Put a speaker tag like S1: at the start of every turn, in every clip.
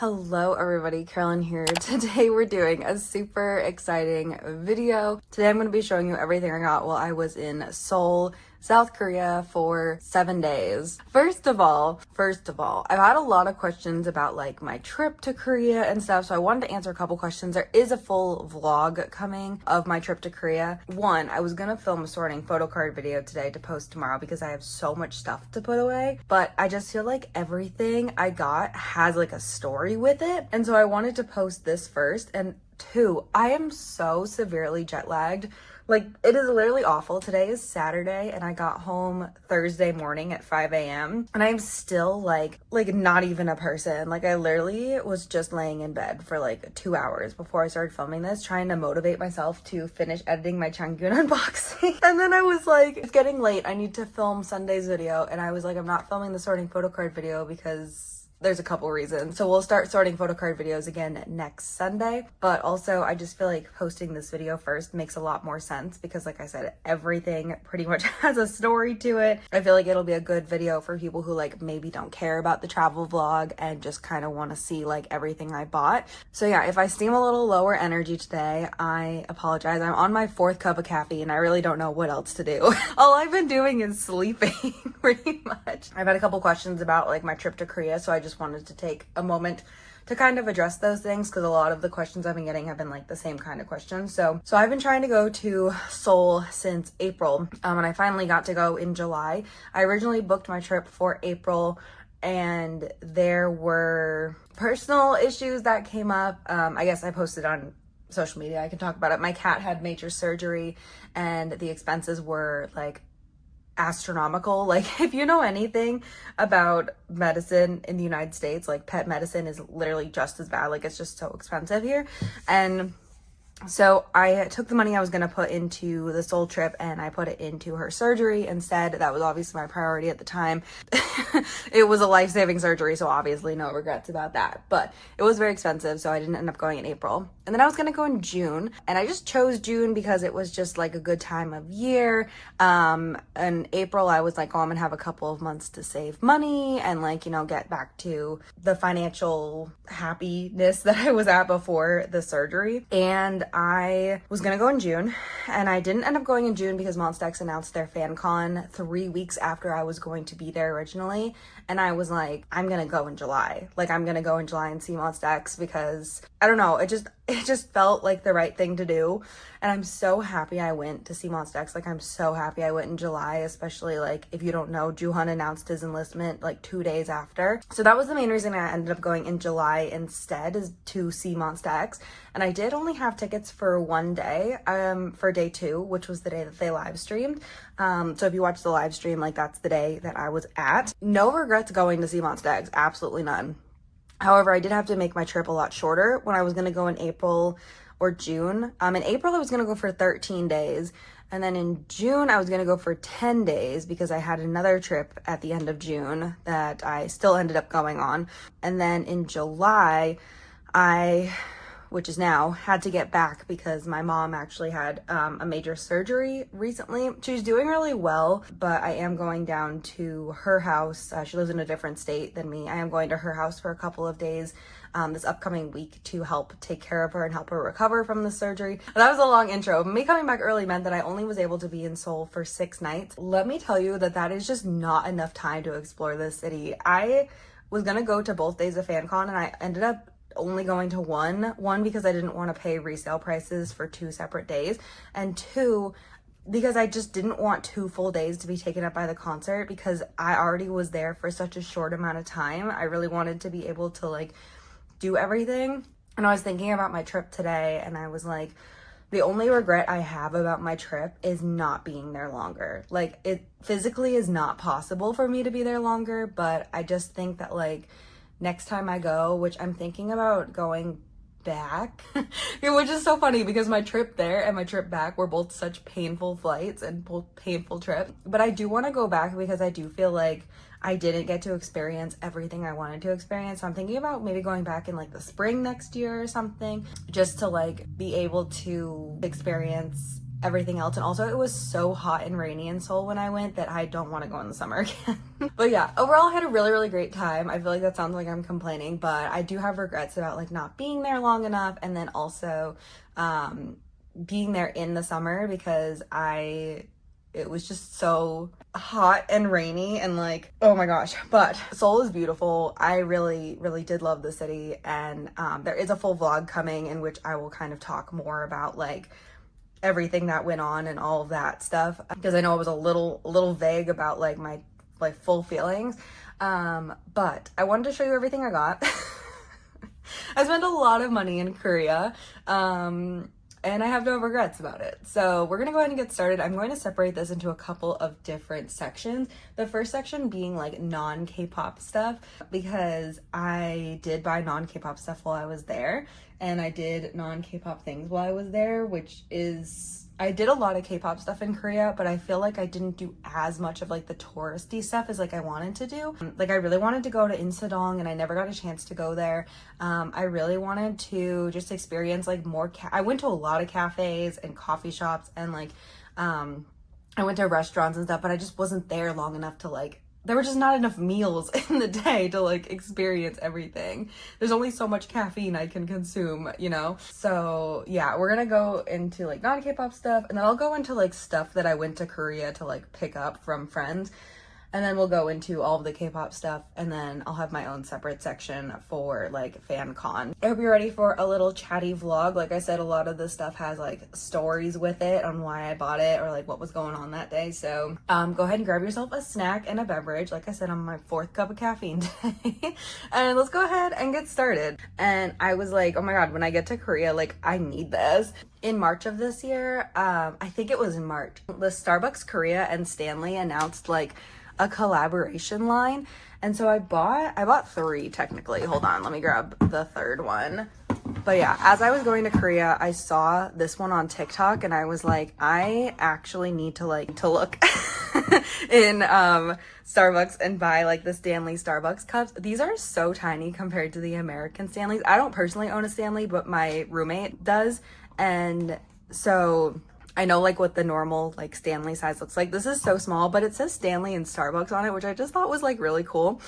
S1: Hello everybody, Carolyn here. Today we're doing a super exciting video. Today I'm going to be showing you everything I got while I was in Seoul, South Korea for 7 days. First of all, I've had a lot of questions about like my trip to Korea and stuff, so I wanted to answer a couple questions. There is a full vlog coming of my trip to Korea. One, I was gonna film a sorting photo card video today to post tomorrow because I have so much stuff to put away, but I just feel like everything I got has like a story with it, and so I wanted to post this first. And two, I am so severely jet lagged. Like, it is literally awful. Today is Saturday and I got home Thursday morning at 5 a.m. and I'm still like not even a person. Like, I literally was just laying in bed for like 2 hours before I started filming this, trying to motivate myself to finish editing my Changkyun unboxing. And then I was like, it's getting late. I need to film Sunday's video. And I was like, I'm not filming the sorting photo card video because there's a couple reasons. So we'll start sorting photo card videos again next Sunday, but also I just feel like posting this video first makes a lot more sense because, like I said, everything pretty much has a story to it. I feel like it'll be a good video for people who like maybe don't care about the travel vlog and just kind of want to see like everything I bought. So yeah, if I seem a little lower energy today, I apologize. I'm on my 4th cup of caffeine and I really don't know what else to do. All I've been doing is sleeping pretty much. I've had a couple questions about like my trip to Korea, so I just wanted to take a moment to kind of address those things because a lot of the questions I've been getting have been like the same kind of questions. So I've been trying to go to Seoul since April, and I finally got to go in July. I originally booked my trip for April and there were personal issues that came up. I guess I posted on social media. I can talk about it. My cat had major surgery and the expenses were like astronomical. Like, if you know anything about medicine in the United States, like pet medicine is literally just as bad. Like, it's just so expensive here. And so I took the money I was going to put into the Seoul trip and I put it into her surgery instead. That was obviously my priority at the time. It was a life-saving surgery, so obviously no regrets about that. But it was very expensive, so I didn't end up going in April. And then I was going to go in June, and I just chose June because it was just like a good time of year. In April, I was like, oh, I'm going to have a couple of months to save money and like, you know, get back to the financial happiness that I was at before the surgery. And I was gonna go in June, and I didn't end up going in June because Monsta announced their Fancon 3 weeks after I was going to be there originally, and I was like, I'm gonna go in July. Like, I'm gonna go in July and see Monsta because I don't know, it just felt like the right thing to do. And I'm so happy I went to see Monsta. Like, I'm so happy I went in July, especially like if you don't know, Joohun announced his enlistment like 2 days after. So that was the main reason I ended up going in July instead, is to see Monsta. And I did only have tickets for 1 day, for day 2, which was the day that they live streamed. So if you watch the live stream, like that's the day that I was at. No regrets going to see Monsta, absolutely none. However, I did have to make my trip a lot shorter when I was going to go in April or June. In April, I was going to go for 13 days. And then in June, I was going to go for 10 days because I had another trip at the end of June that I still ended up going on. And then in July, which is now, had to get back because my mom actually had a major surgery recently. She's doing really well, but I am going down to her house. She lives in a different state than me. I am going to her house for a couple of days this upcoming week to help take care of her and help her recover from the surgery. That was a long intro. Me coming back early meant that I only was able to be in Seoul for 6 nights. Let me tell you that is just not enough time to explore this city. I was gonna go to both days of Fancon and I ended up only going to one because I didn't want to pay resale prices for 2 separate days, and 2 because I just didn't want 2 full days to be taken up by the concert because I already was there for such a short amount of time. I really wanted to be able to like do everything. And I was thinking about my trip today and I was like, the only regret I have about my trip is not being there longer. Like, it physically is not possible for me to be there longer, but I just think that like next time I go, which I'm thinking about going back, which is so funny because my trip there and my trip back were both such painful flights and both painful trips. But I do want to go back because I do feel like I didn't get to experience everything I wanted to experience. So I'm thinking about maybe going back in like the spring next year or something, just to like be able to experience everything else. And also it was so hot and rainy in Seoul when I went that I don't want to go in the summer again. But yeah, overall I had a really great time. I feel like that sounds like I'm complaining, but I do have regrets about like not being there long enough, and then also being there in the summer because it was just so hot and rainy and like, oh my gosh. But Seoul is beautiful. I really did love the city, and there is a full vlog coming in which I will kind of talk more about like everything that went on and all of that stuff, because I know I was a little vague about like my like full feelings, but I wanted to show you everything I got. I spent a lot of money in Korea, and I have no regrets about it. So we're gonna go ahead and get started. I'm going to separate this into a couple of different sections. The first section being like non-K-pop stuff, because I did buy non-K-pop stuff while I was there, and I did non-K-pop things while I was there, which is, I did a lot of K-pop stuff in Korea, but I feel like I didn't do as much of like the touristy stuff as like I wanted to do. Like I really wanted to go to Insadong and I never got a chance to go there. I really wanted to just experience like more, I went to a lot of cafes and coffee shops, and like, I went to restaurants and stuff, but I just wasn't there long enough to like, there were just not enough meals in the day to like experience everything. There's only so much caffeine I can consume, you know? So yeah, we're gonna go into like non-K-pop stuff, and then I'll go into like stuff that I went to Korea to like pick up from friends. And then we'll go into all of the K-pop stuff, and then I'll have my own separate section for like Fancon. I hope you're ready for a little chatty vlog. Like I said, a lot of this stuff has like stories with it on why I bought it or like what was going on that day. So go ahead and grab yourself a snack and a beverage. Like I said, I'm on my 4th cup of caffeine today. And let's go ahead and get started. And I was like, oh my God, when I get to Korea, like I need this. In March of this year, I think it was in March, the Starbucks Korea and Stanley announced like a collaboration line, and so I bought 3 technically. Hold on, let me grab the 3rd one. But yeah, as I was going to Korea, I saw this one on TikTok, and I was like, I actually need to look in Starbucks and buy like the Stanley Starbucks cups. These are so tiny compared to the American Stanleys. I don't personally own a Stanley, but my roommate does, and so I know like what the normal like Stanley size looks like. This is so small, but it says Stanley and Starbucks on it, which I just thought was like really cool.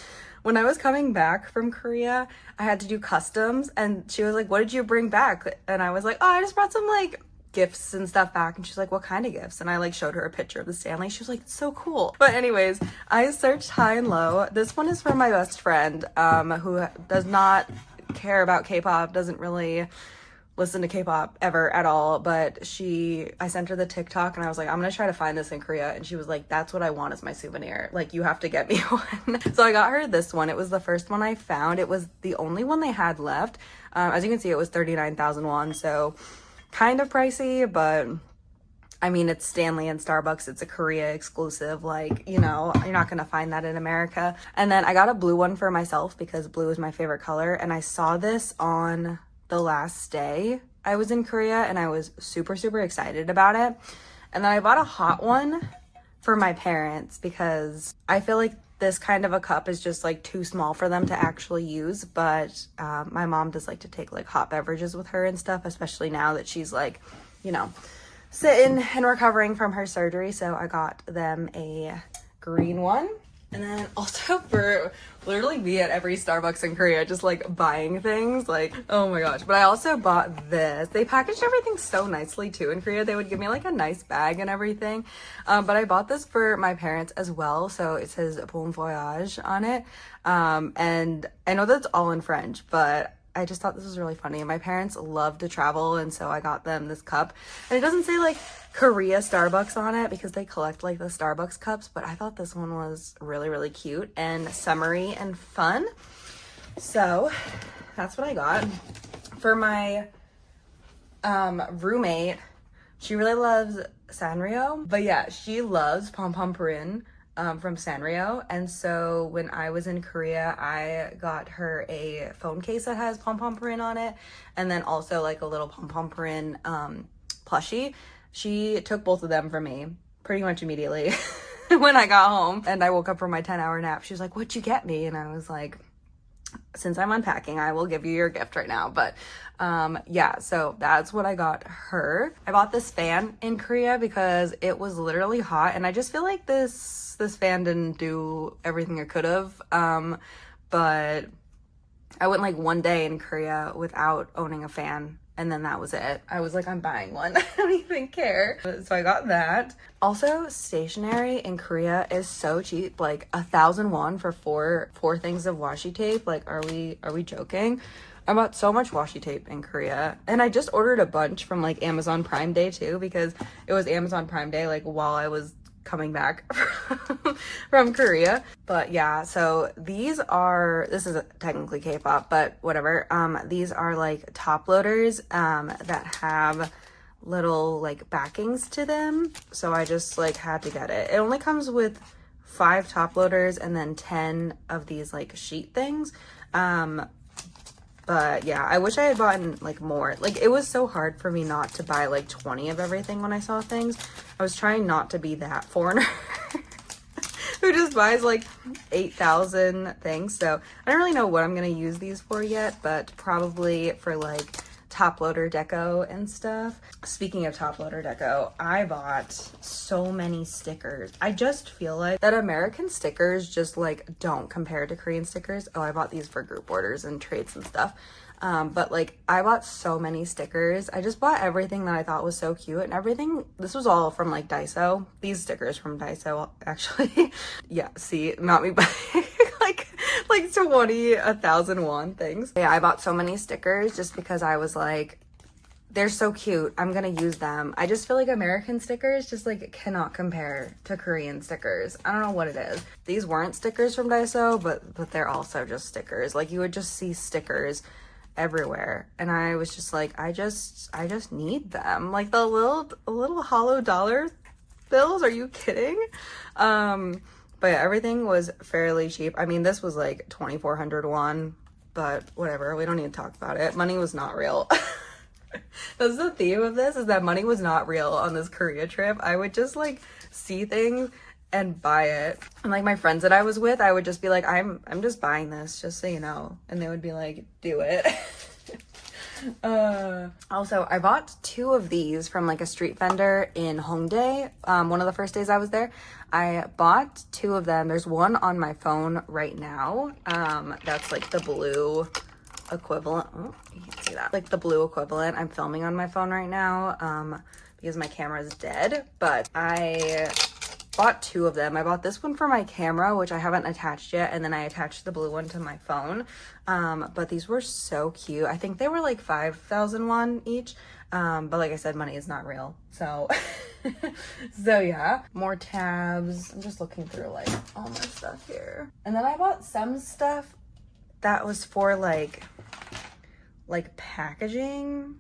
S1: When I was coming back from Korea, I had to do customs, and she was like, what did you bring back? And I was like, oh, I just brought some like gifts and stuff back. And she's like, what kind of gifts? And I like showed her a picture of the Stanley. She was like, it's so cool. But anyways, I searched high and low. This one is from my best friend, who does not care about K-pop, doesn't really listen to K-pop ever at all, but I sent her the TikTok, and I was like, I'm gonna try to find this in Korea, and she was like, that's what I want as my souvenir, like you have to get me one. So I got her this one. It was the first one I found. It was the only one they had left. As you can see, it was 39,000 won, so kind of pricey, but I mean, it's Stanley and Starbucks. It's a Korea exclusive. Like, you know, you're not going to find that in America. And then I got a blue one for myself because blue is my favorite color, and I saw this on the last day I was in Korea, and I was super excited about it. And then I bought a hot one for my parents because I feel like this kind of a cup is just like too small for them to actually use, but my mom does like to take like hot beverages with her and stuff, especially now that she's like, you know, sitting and recovering from her surgery. So I got them a green one. And then also for literally me at every Starbucks in Korea, just like buying things, like, oh my gosh. But I also bought this. They packaged everything so nicely too in Korea. They would give me like a nice bag and everything. But I bought this for my parents as well. So it says Bon Voyage on it. And I know that's all in French, but I just thought this was really funny. My parents love to travel, and so I got them this cup. And it doesn't say like Korea Starbucks on it because they collect like the Starbucks cups, but I thought this one was really cute and summery and fun. So that's what I got. For my roommate, she really loves Sanrio, but yeah, she loves Pom Pom Purin from Sanrio. And so when I was in Korea, I got her a phone case that has Pom Pom Purin on it, and then also like a little Pom Pom Purin plushie. She took both of them from me pretty much immediately when I got home, and I woke up from my 10-hour nap. She was like, what'd you get me? And I was like, since I'm unpacking, I will give you your gift right now. But yeah, so that's what I got her. I bought this fan in Korea because it was literally hot, and I just feel like this fan didn't do everything it could have. But I went like one day in Korea without owning a fan, and then that was it. I was like, I'm buying one. I don't even care. So I got that. Also, stationery in Korea is so cheap. Like 1,000 won for four things of washi tape. Like, are we joking? I bought so much washi tape in Korea, and I just ordered a bunch from like Amazon Prime Day too, because it was Amazon Prime Day like while I was coming back from Korea. But yeah, so this is technically K-pop, but whatever. These are like top loaders that have little like backings to them, so I just like had to get it. It only comes with 5 top loaders and then 10 of these like sheet things. But yeah, I wish I had bought like more. Like, it was so hard for me not to buy like 20 of everything when I saw things. I was trying not to be that foreigner who just buys like 8,000 things. So I don't really know what I'm gonna use these for yet, but probably for like top loader deco and stuff. Speaking of top loader deco, I bought so many stickers. I just feel like that American stickers just like don't compare to Korean stickers. Oh, I bought these for group orders and trades and stuff. But like, I bought so many stickers. I just bought everything that I thought was so cute, and everything. This was all from like Daiso. These stickers from Daiso, actually. Yeah, see, not me buying like 1,000 won things. Yeah, I bought so many stickers just because I was like, they're so cute, I'm gonna use them. I just feel like American stickers just like cannot compare to Korean stickers. I don't know what it is. These weren't stickers from Daiso, but they're also just stickers. Like, you would just see stickers everywhere, and I was just like, I just need them. Like the little hollow dollar bills, are you kidding? But yeah, everything was fairly cheap. I mean, this was like 2,400 won, but whatever, we don't need to talk about it. Money was not real. That's the theme of this, is that money was not real on this Korea trip. I would just like see things and buy it. And like my friends that I was with, I would just be like, I'm just buying this, just so you know. And they would be like, do it. Also, I bought 2 of these from like a street vendor in Hongdae. One of the first days I was there. I bought 2 of them. There's one on my phone right now. That's like the blue equivalent. Oh, you can't see that. Like the blue equivalent. I'm filming on my phone right now because my camera is dead. But I bought 2 of them. I bought this one for my camera, which I haven't attached yet, and then I attached the blue one to my phone. But these were so cute. I think they were like 5,000 won each. But like I said, money is not real. So, so yeah, more tabs. I'm just looking through like all my stuff here. And then I bought some stuff that was for like packaging.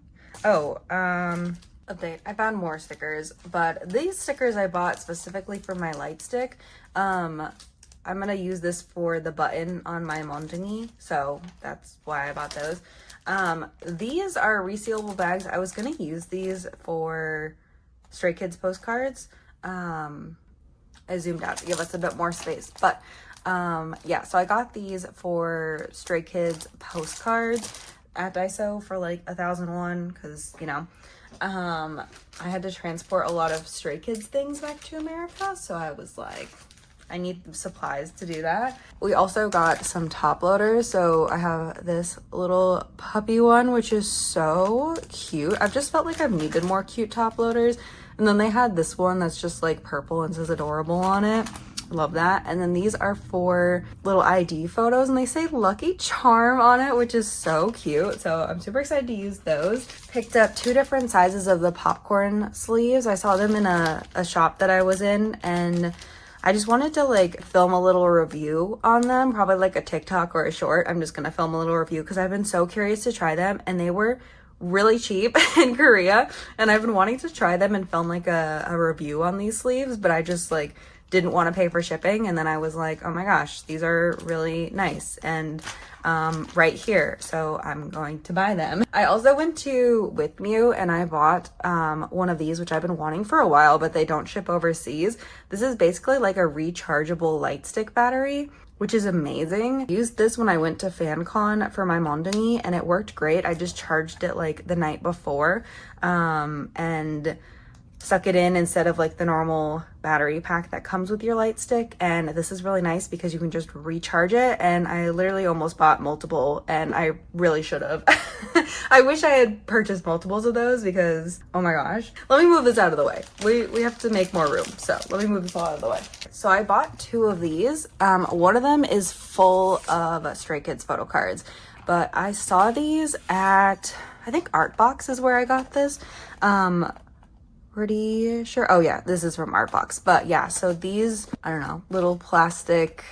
S1: Oh, update. I found more stickers, but these stickers I bought specifically for my light stick. I'm gonna use this for the button on my mondengi, so that's why I bought those. These are resealable bags. I was gonna use these for Stray Kids postcards. I zoomed out to give us a bit more space, but yeah, so I got these for Stray Kids postcards at Daiso for like 1,000 won, because you know, I had to transport a lot of Stray Kids things back to America, so I was like, I need supplies to do that. We also got some top loaders. So I have this little puppy one, which is so cute. I've just felt like I've needed more cute top loaders. And then they had this one that's just like purple and says adorable on it. Love that. And then these are for little ID photos, and they say Lucky Charm on it, which is so cute. So I'm super excited to use those. Picked up 2 different sizes of the popcorn sleeves. I saw them in a shop that I was in, and I just wanted to like film a little review on them, probably like a TikTok or a short. I'm just gonna film a little review because I've been so curious to try them, and they were really cheap in Korea, and I've been wanting to try them and film like a review on these sleeves, but I just like didn't want to pay for shipping, and then I was like, oh my gosh, these are really nice and right here, so I'm going to buy them. I also went to Withmew and I bought one of these, which I've been wanting for a while, but they don't ship overseas. This is basically like a rechargeable light stick battery, which is amazing. I used this when I went to Fancon for my Mondani and it worked great. I just charged it like the night before and stuck it in instead of like the normal battery pack that comes with your light stick. And this is really nice because you can just recharge it. And I literally almost bought multiple, and I really should have. I wish I had purchased multiples of those because, oh my gosh. Let me move this out of the way. We have to make more room. So let me move this all out of the way. So I bought 2 of these. One of them is full of Stray Kids photo cards, but I saw these at, I think Artbox is where I got this. Pretty sure. Oh yeah, this is from Artbox. But yeah, so these, I don't know, little plastic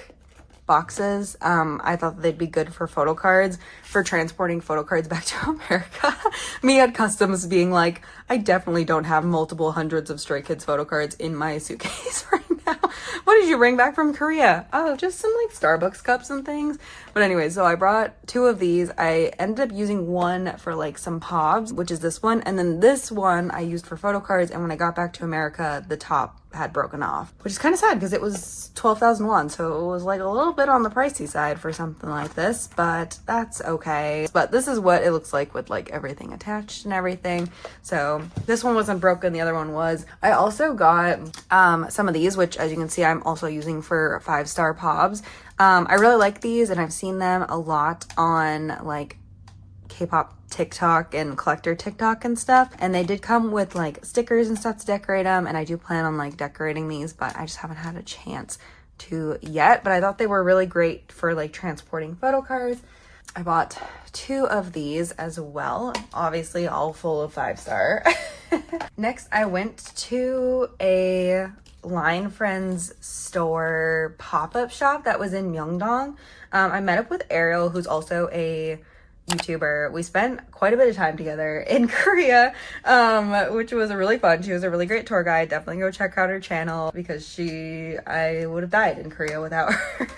S1: boxes, I thought they'd be good for photo cards, for transporting photo cards back to America. Me at customs being like, I definitely don't have multiple hundreds of Stray Kids photo cards in my suitcase right now. What did you bring back from Korea? Oh, just some like Starbucks cups and things. But anyway, so I brought 2 of these. I ended up using one for like some pobs, which is this one, and then this one I used for photo cards. And when I got back to America, the top had broken off, which is kind of sad because it was 12,000 won, so it was like a little bit on the pricey side for something like this, but that's okay. But this is what it looks like with like everything attached and everything. So this one wasn't broken, the other one was. I also got some of these, which as you can see I'm also using for 5-star pobs. I really like these, and I've seen them a lot on like K-pop TikTok and collector TikTok and stuff, and they did come with like stickers and stuff to decorate them, and I do plan on like decorating these, but I just haven't had a chance to yet. But I thought they were really great for like transporting photo cards. I bought 2 of these as well, obviously all full of 5-star. Next I went to a Line Friends store pop-up shop that was in Myeongdong. I met up with Ariel, who's also a YouTuber. We spent quite a bit of time together in Korea, which was really fun. She was a really great tour guide. Definitely go check out her channel because I would have died in Korea without her.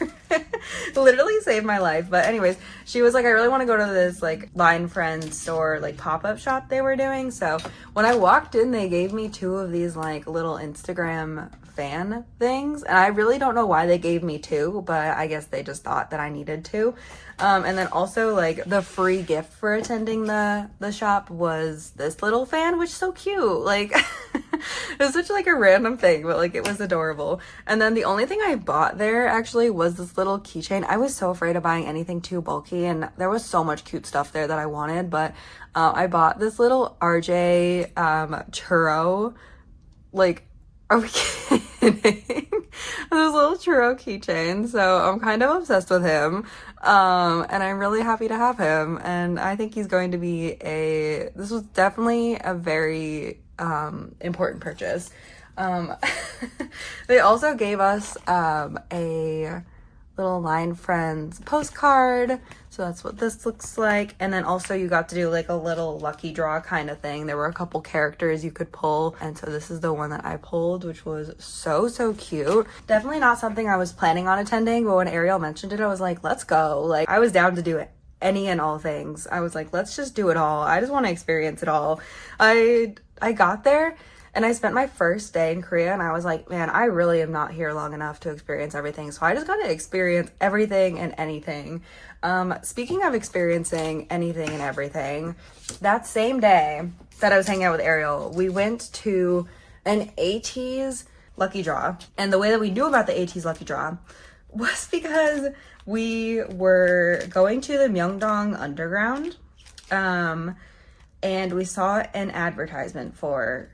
S1: Literally saved my life. But anyways, she was like, I really want to go to this like Line Friends store like pop-up shop they were doing. So when I walked in, they gave me 2 of these like little Instagram fan things, and I really don't know why they gave me 2, but I guess they just thought that I needed 2. And then also like the free gift for attending the shop was this little fan, which is so cute. Like it was such like a random thing, but like it was adorable. And then the only thing I bought there actually was this little keychain. I was so afraid of buying anything too bulky, and there was so much cute stuff there that I wanted, but I bought this little RJ churro. Like, are we kidding? This little churro keychain. So I'm kind of obsessed with him. And I'm really happy to have him. And I think he's going to be this was definitely a very important purchase. They also gave us a little Line Friends postcard. So that's what this looks like. And then also you got to do like a little lucky draw kind of thing. There were a couple characters you could pull, and so this is the one that I pulled, which was so cute. Definitely not something I was planning on attending, but when Ariel mentioned it, I was like, let's go. Like, I was down to do it. Any and all things. I was like, let's just do it all. I just want to experience it all. I got there and I spent my first day in Korea, and I was like, man, I really am not here long enough to experience everything. So I just got to experience everything and anything. Speaking of experiencing anything and everything, that same day that I was hanging out with Ariel, we went to an ATEEZ lucky draw. And the way that we knew about the ATEEZ lucky draw was because we were going to the Myeongdong Underground, and we saw an advertisement for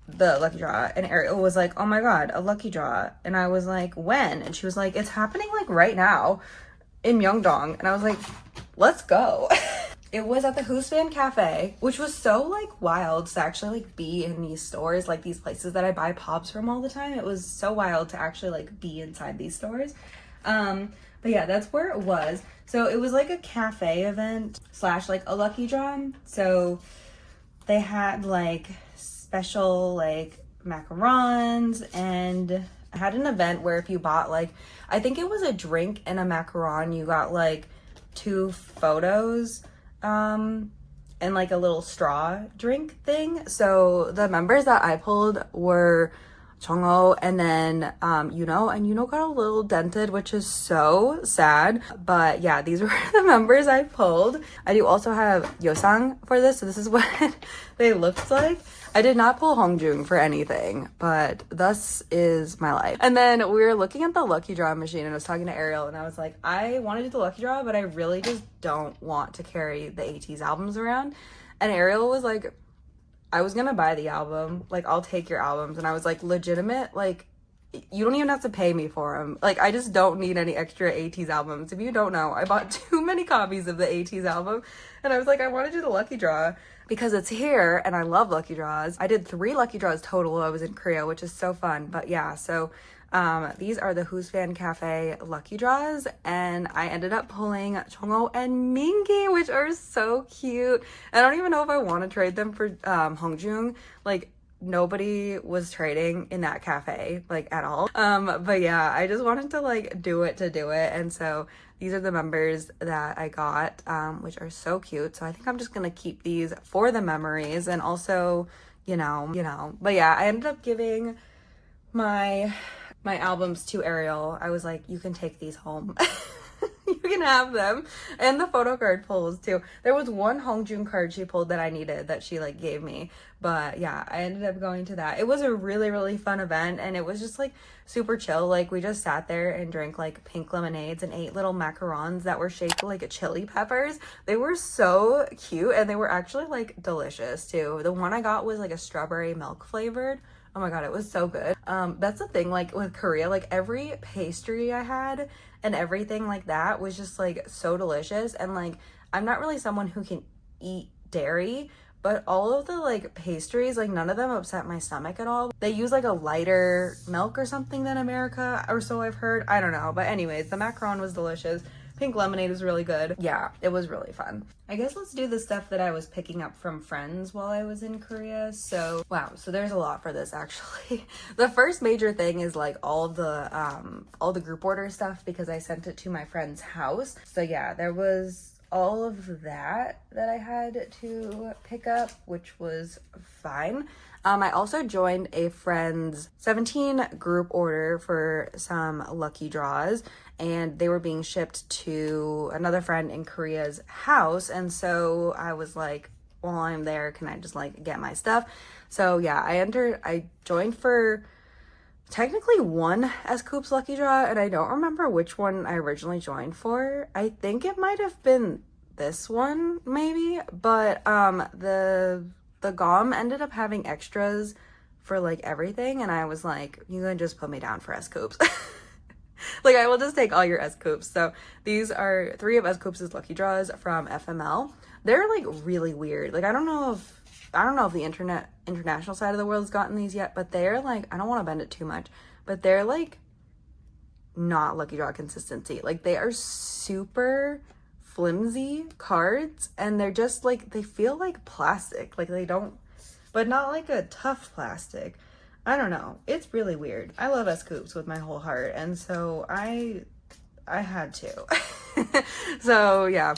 S1: the lucky draw, and Ariel was like, oh my god, a lucky draw. And I was like, when? And she was like, it's happening like right now in Myeongdong. And I was like, let's go. It was at the Husban Cafe, which was so like wild to actually like be in these stores, like these places that I buy pops from all the time. It was so wild to actually like be inside these stores. But yeah, that's where it was. So it was like a cafe event / like a lucky draw. So they had like special like macarons and I had an event where if you bought like, I think it was a drink and a macaron, you got like 2 photos and like a little straw drink thing. So the members that I pulled were Chongo and then Yuno, and Yuno got a little dented, which is so sad. But yeah, these were the members I pulled. I do also have Yosang for this, so this is what they looked like. I did not pull Hongjung for anything, but thus is my life. And then we were looking at the lucky draw machine, and I was talking to Ariel, and I was like, I want to do the lucky draw, but I really just don't want to carry the ATEEZ albums around. And Ariel was like, I was gonna buy the album, like, I'll take your albums. And I was like, legitimate, like, you don't even have to pay me for them. Like, I just don't need any extra ATEEZ albums. If you don't know, I bought too many copies of the ATEEZ album, and I was like, I want to do the lucky draw because it's here, and I love lucky draws. I did 3 lucky draws total while I was in Korea, which is so fun. But yeah, so these are the Who's Fan Cafe lucky draws, and I ended up pulling Chongo and Mingi, which are so cute. I don't even know if I want to trade them for Hongjung. Like, nobody was trading in that cafe, like, at all. But yeah, I just wanted to like do it to do it, and so these are the members that I got, which are so cute. So I think I'm just gonna keep these for the memories, and also, you know. But yeah, I ended up giving my albums to Ariel. I was like, you can take these home. You can have them. And the photo card pulls too. There was one Hongjun card she pulled that I needed that she like gave me. But yeah, I ended up going to that. It was a really, really fun event, and it was just like super chill. Like, we just sat there and drank like pink lemonades and ate little macarons that were shaped like chili peppers. They were so cute, and they were actually like delicious too. The one I got was like a strawberry milk flavored. Oh my god, it was so good. That's the thing, like with Korea, like every pastry I had and everything like that was just like so delicious. And like, I'm not really someone who can eat dairy, but all of the like pastries, like none of them upset my stomach at all. They use like a lighter milk or something than America, or so I've heard. I don't know. But anyways, the macaron was delicious. Pink lemonade was really good. Yeah, it was really fun. I guess let's do the stuff that I was picking up from friends while I was in Korea. So, wow, so there's a lot for this actually. The first major thing is like all the group order stuff, because I sent it to my friend's house. So yeah, there was all of that I had to pick up, which was fine. I also joined a friend's 17 group order for some lucky draws, and they were being shipped to another friend in Korea's house. And so I was like, while I'm there, can I just like get my stuff? So yeah, I joined for technically one S-Coup's lucky draw, and I don't remember which one I originally joined for. I think it might have been this one maybe, but the GOM ended up having extras for like everything, and I was like, you can just put me down for S-Coops. Like, I will just take all your S-Coops. So these are 3 of S-Coops' lucky draws from FML. They're like really weird. Like, I don't know if the international side of the world has gotten these yet, but they're like, I don't want to bend it too much, but they're like not lucky draw consistency. Like, they are super flimsy cards, and they're just like, they feel like plastic. Like, they don't, but not like a tough plastic. I don't know. It's really weird. I love S-Coops with my whole heart, and so I had to. So yeah,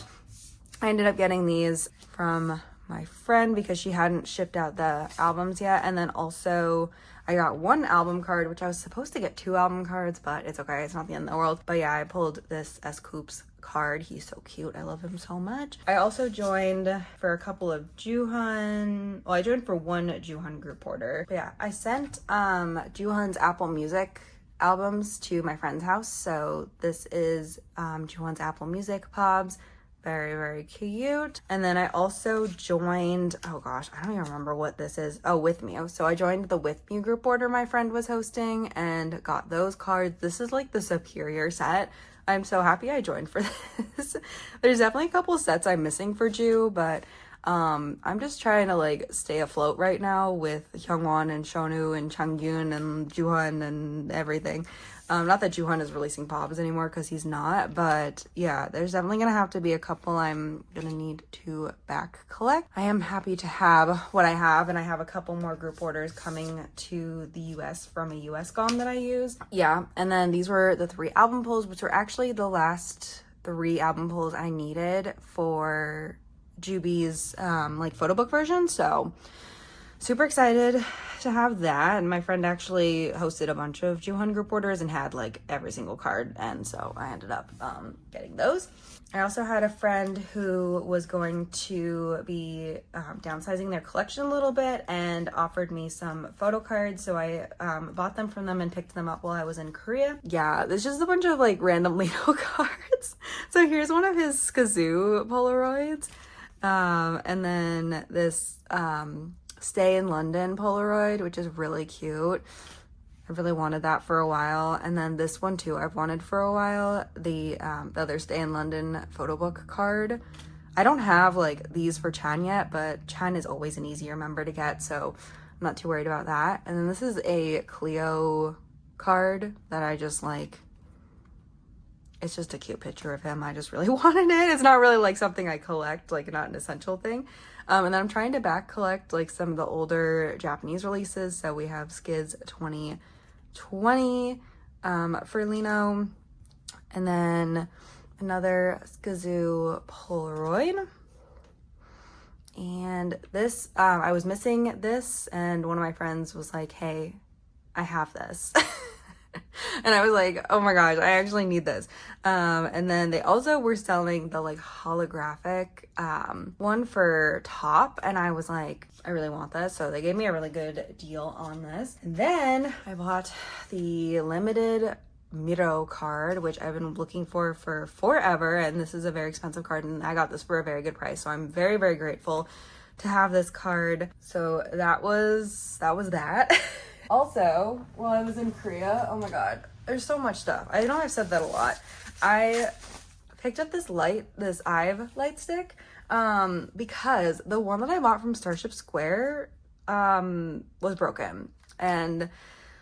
S1: I ended up getting these from my friend because she hadn't shipped out the albums yet. And then also I got 1 album card, which I was supposed to get 2 album cards, but it's okay. It's not the end of the world. But yeah, I pulled this S-Coops card. He's so cute. I love him so much. I also joined for a couple of Juhan. Well, I joined for 1 Juhan group order. But yeah, I sent Juhan's Apple Music albums to my friend's house. So this is Juhan's Apple Music Pobs. Very, very cute. And then I also joined, oh gosh, I don't even remember what this is. Oh, With Me. So I joined the With Me group order my friend was hosting and got those cards. This is like the superior set. I'm so happy I joined for this. There's definitely a couple sets I'm missing for Ju, but I'm just trying to like stay afloat right now with Hyungwon and Shonu and Changyun and Juhan and everything. Not that Chaewon is releasing pops anymore, because he's not, but yeah, there's definitely gonna have to be a couple I'm gonna need to back collect. I am happy to have what I have, and I have a couple more group orders coming to the US from a US GOM that I use. Yeah, and then these were the 3 album pulls, which were actually the last 3 album pulls I needed for Juby's like photo book version, so super excited to have that. And my friend actually hosted a bunch of Chaewon group orders and had like every single card, and so I ended up getting those. I also had a friend who was going to be downsizing their collection a little bit and offered me some photo cards, so I bought them from them and picked them up while I was in Korea. Yeah, there's just a bunch of like random Lino cards. So here's one of his Skazoo Polaroids, and then this Stay in London Polaroid, which is really cute. I really wanted that for a while. And then this one too, I've wanted for a while, the other Stay in London photo book card. I don't have like these for Chan yet, but Chan is always an easier member to get, so I'm not too worried about that. And then this is a Cleo card that I just like, it's just a cute picture of him. I just really wanted it. It's not really like something I collect, like not an essential thing. And then I'm trying to back collect like some of the older Japanese releases. So we have Skids 2020 for Lino, and then another Skazoo Polaroid. And this, I was missing this, and one of my friends was like, hey, I have this. And I was like, oh my gosh, I actually need this. And then they also were selling the like holographic one for Top, and I was like, I really want this. So they gave me a really good deal on this. And then I bought the limited Miro card, which I've been looking for forever, and this is a very expensive card, and I got this for a very good price, so I'm very, very grateful to have this card. So that was that. Also, while I was in Korea, oh my god, there's so much stuff. I know I've said that a lot. I picked up this IVE light stick because the one that I bought from Starship Square was broken, and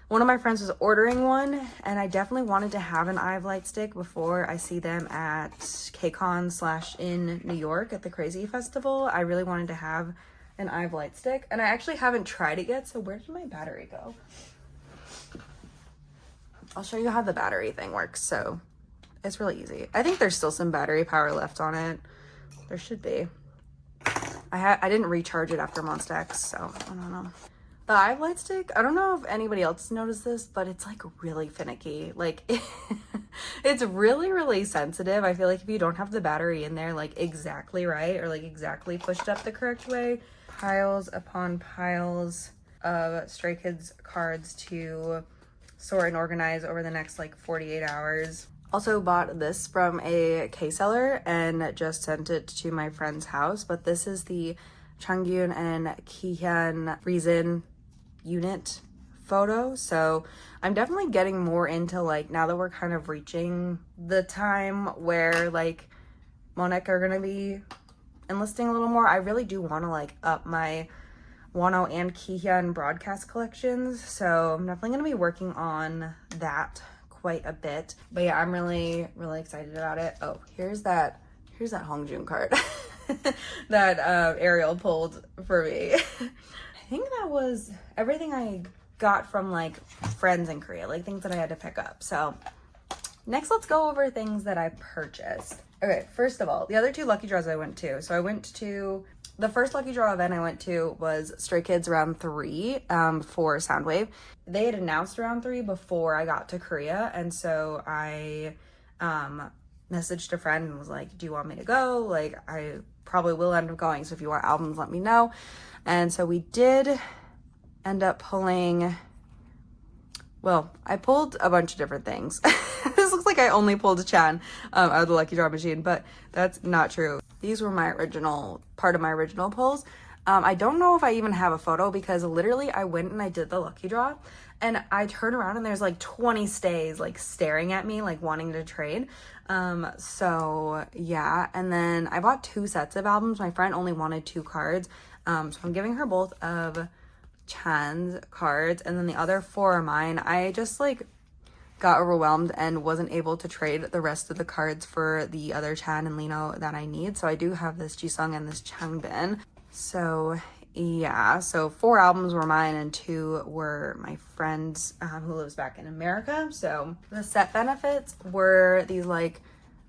S1: one of my friends was ordering one, and I definitely wanted to have an IVE light stick before I see them at KCON / in New York at the Crazy Festival. I really wanted to have an IVE light stick, and I actually haven't tried it yet. So where did my battery go? I'll show you how the battery thing works. So it's really easy. I think there's still some battery power left on it. There should be. I didn't recharge it after Monsta X, so I don't know. The IVE light stick, I don't know if anybody else noticed this, but it's like really finicky. Like it's really, really sensitive. I feel like if you don't have the battery in there like exactly right, or like exactly pushed up the correct way, piles upon piles of Stray Kids cards to sort and organize over the next like 48 hours. Also bought this from a K-seller and just sent it to my friend's house, but this is the Changkyun and Kihyun Reason unit photo. So I'm definitely getting more into like, now that we're kind of reaching the time where like Monek are gonna be enlisting a little more, I really do want to like up my Wano and Kihyun broadcast collections, so I'm definitely going to be working on that quite a bit. But yeah, I'm really, really excited about it. Oh, here's that Hongjun card that Ariel pulled for me. I think that was everything I got from like friends in Korea, like things that I had to pick up. So next, let's go over things that I purchased. Okay, first of all, the other 2 lucky draws I went to. So I went to, the first lucky draw event I went to was Stray Kids round 3 for Soundwave. They had announced round 3 before I got to Korea, and so I messaged a friend and was like, do you want me to go? Like, I probably will end up going, so if you want albums, let me know. And so we did end up pulling, well, I pulled a bunch of different things. This looks like I only pulled Chan out of the lucky draw machine, but that's not true. These were part of my original pulls. I don't know if I even have a photo, because literally I went and I did the lucky draw, and I turn around and there's like 20 stays like staring at me, like wanting to trade. So yeah, and then I bought 2 sets of albums. My friend only wanted 2 cards, so I'm giving her both of Chan's cards, and then the other 4 are mine. I just like got overwhelmed and wasn't able to trade the rest of the cards for the other Chan and Lino that I need. So I do have this Jisung and this Changbin. So yeah, so 4 albums were mine and 2 were my friend's who lives back in America. So the set benefits were these like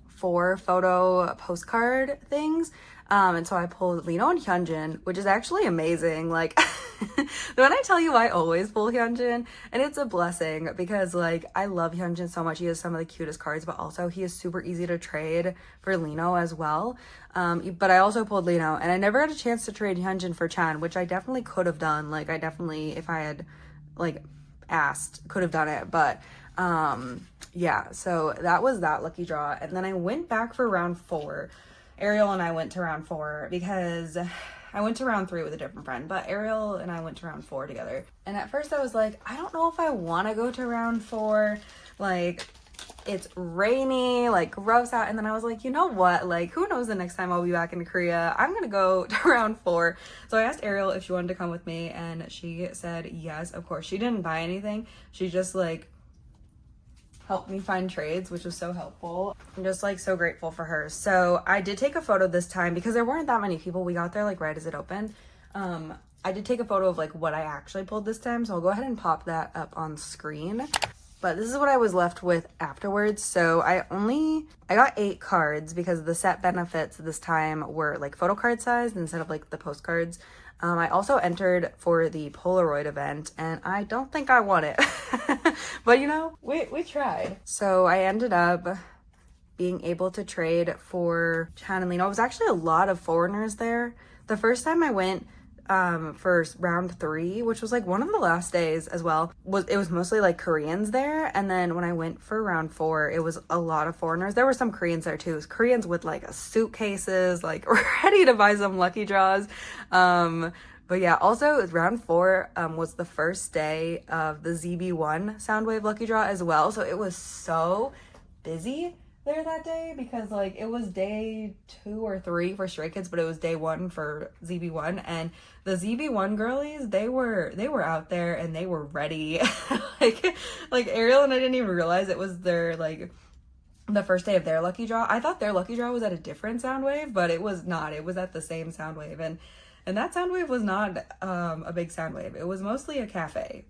S1: 4 photo postcard things. And so I pulled Lino and Hyunjin, which is actually amazing. Like, when I tell you I always pull Hyunjin, and it's a blessing because like I love Hyunjin so much. He has some of the cutest cards, but also he is super easy to trade for Lino as well. But I also pulled Lino, and I never had a chance to trade Hyunjin for Chan, which I definitely could have done. Like, I definitely, if I had like asked, could have done it. But yeah, so that was that lucky draw. And then I went back for round 4. Ariel and I went to round 4 because I went to round 3 with a different friend, but Ariel and I went to round 4 together. And at first I was like, I don't know if I want to go to round 4. Like, it's rainy, like gross out. And then I was like, you know what? Like, who knows the next time I'll be back in Korea? I'm going to go to round 4. So I asked Ariel if she wanted to come with me, and she said yes, of course. She didn't buy anything. She just like helped me find trades, which was so helpful. I'm just like so grateful for her. So I did take a photo this time because there weren't that many people. We got there like right as it opened. I did take a photo of like what I actually pulled this time, so I'll go ahead and pop that up on screen. But this is what I was left with afterwards. So I got 8 cards because the set benefits this time were like photo card sized instead of like the postcards. I also entered for the Polaroid event, and I don't think I won it. But you know, we tried. So I ended up being able to trade for Chan and Lino. It was actually a lot of foreigners there. The first time I went for round 3, which was like one of the last days as well, it was mostly like Koreans there. And then when I went for round 4, it was a lot of foreigners. There were some Koreans there too. Koreans with like suitcases, like ready to buy some lucky draws. But yeah, also round 4 was the first day of the ZB1 Soundwave lucky draw as well. So it was so busy there that day because like it was day 2 or 3 for Stray Kids, but it was day 1 for ZB1. And the ZB1 girlies, they were out there and they were ready. like Ariel and I didn't even realize it was their like the first day of their lucky draw. I thought their lucky draw was at a different Soundwave, but it was not. It was at the same Soundwave. And that Soundwave was not a big Soundwave. It was mostly a cafe,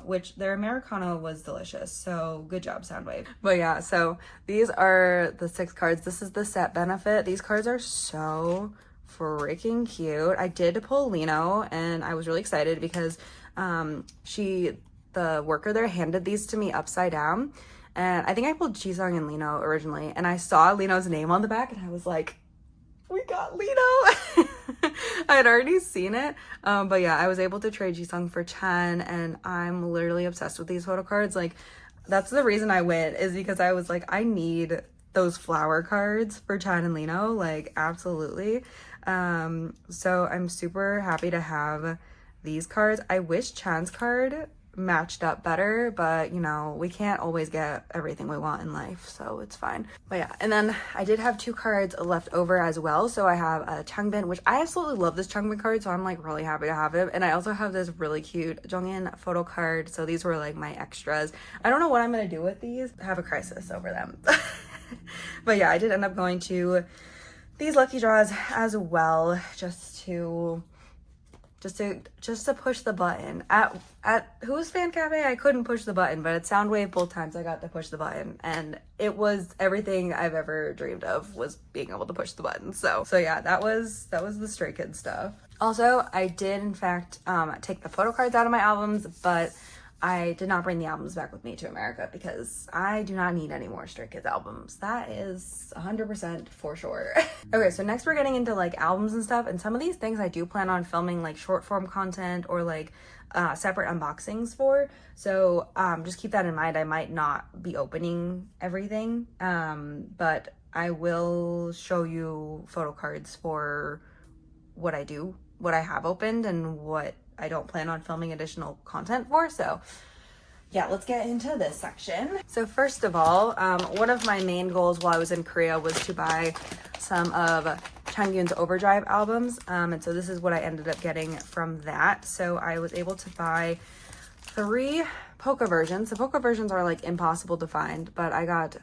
S1: which their Americano was delicious. So good job, Soundwave. But yeah, so these are the 6 cards. This is the set benefit. These cards are so freaking cute. I did pull Lino, and I was really excited because the worker there handed these to me upside down. And I think I pulled Jisung and Lino originally. And I saw Lino's name on the back, and I was like, we got Lino. I had already seen it, but yeah, I was able to trade Jisung for Chan, and I'm literally obsessed with these photo cards. Like, that's the reason I went, is because I was like, I need those flower cards for Chan and Lino, like absolutely. So I'm super happy to have these cards. I wish Chan's card matched up better, but you know, we can't always get everything we want in life, so it's fine. But yeah, and then I did have 2 cards left over as well. So I have a Changbin, which I absolutely love this Changbin card, so I'm like really happy to have it. And I also have this really cute Jongin photo card, so these were like my extras. I don't know what I'm gonna do with these. I have a crisis over them. But yeah, I did end up going to these lucky draws as well, just to push the button. At Who's Fan Cafe, I couldn't push the button, but at Soundwave both times I got to push the button, and it was everything I've ever dreamed of, was being able to push the button. So yeah, that was the Stray Kids stuff. Also, I did in fact take the photo cards out of my albums, but I did not bring the albums back with me to America because I do not need any more Stray Kids albums. That is 100% for sure. Okay, so next we're getting into like albums and stuff, and some of these things I do plan on filming like short form content or like separate unboxings for. So just keep that in mind. I might not be opening everything, but I will show you photo cards for what I have opened and what I don't plan on filming additional content for. So yeah, let's get into this section. So first of all, one of my main goals while I was in Korea was to buy some of Changkyun's Overdrive albums. And so this is what I ended up getting from that. So I was able to buy 3 Poca versions. The Poca versions are like impossible to find, but I got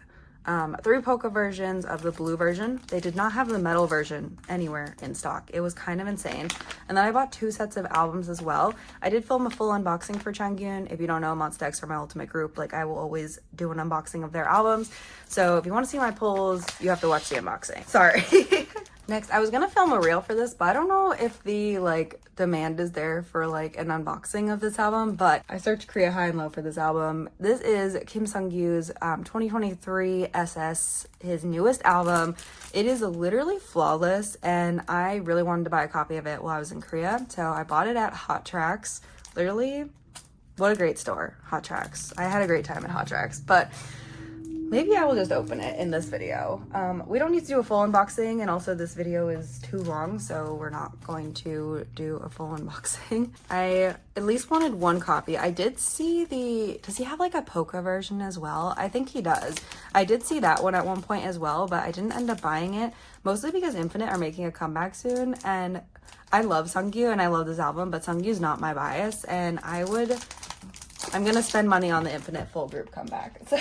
S1: 3 Poca versions of the blue version. They did not have the metal version anywhere in stock. It was kind of insane. And then I bought 2 sets of albums as well. I did film a full unboxing for Changkyun. If you don't know, Monsta are my ultimate group. Like, I will always do an unboxing of their albums. So if you want to see my pulls, you have to watch the unboxing. Sorry. Next, I was gonna film a reel for this, but I don't know if the like demand is there for like an unboxing of this album, but I searched Korea high and low for this album. This is Kim Sunggyu's 2023 SS, his newest album. It is literally flawless, and I really wanted to buy a copy of it while I was in Korea, so I bought it at Hot Tracks. Literally, what a great store, Hot Tracks. I had a great time at Hot Tracks, but maybe I will just open it in this video. We don't need to do a full unboxing, and also this video is too long, so we're not going to do a full unboxing. I at least wanted 1 copy. I did see does he have like a Poca version as well? I think he does. I did see that one at one point as well, but I didn't end up buying it, mostly because Infinite are making a comeback soon, and I love Sunggyu and I love this album, but Sunggyu's not my bias, and I'm gonna spend money on the Infinite full group comeback, so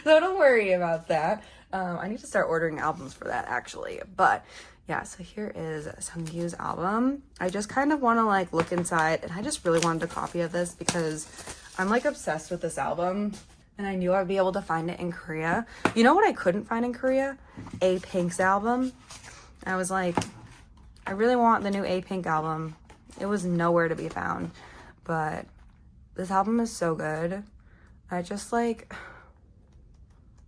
S1: don't worry about that. I need to start ordering albums for that actually, but yeah, so here is Sunggyu's album. I just kind of want to like look inside, and I just really wanted a copy of this because I'm like obsessed with this album, and I knew I'd be able to find it in Korea. You know what I couldn't find in Korea? A-Pink's album. I was like, I really want the new A-Pink album. It was nowhere to be found, but this album is so good. I just like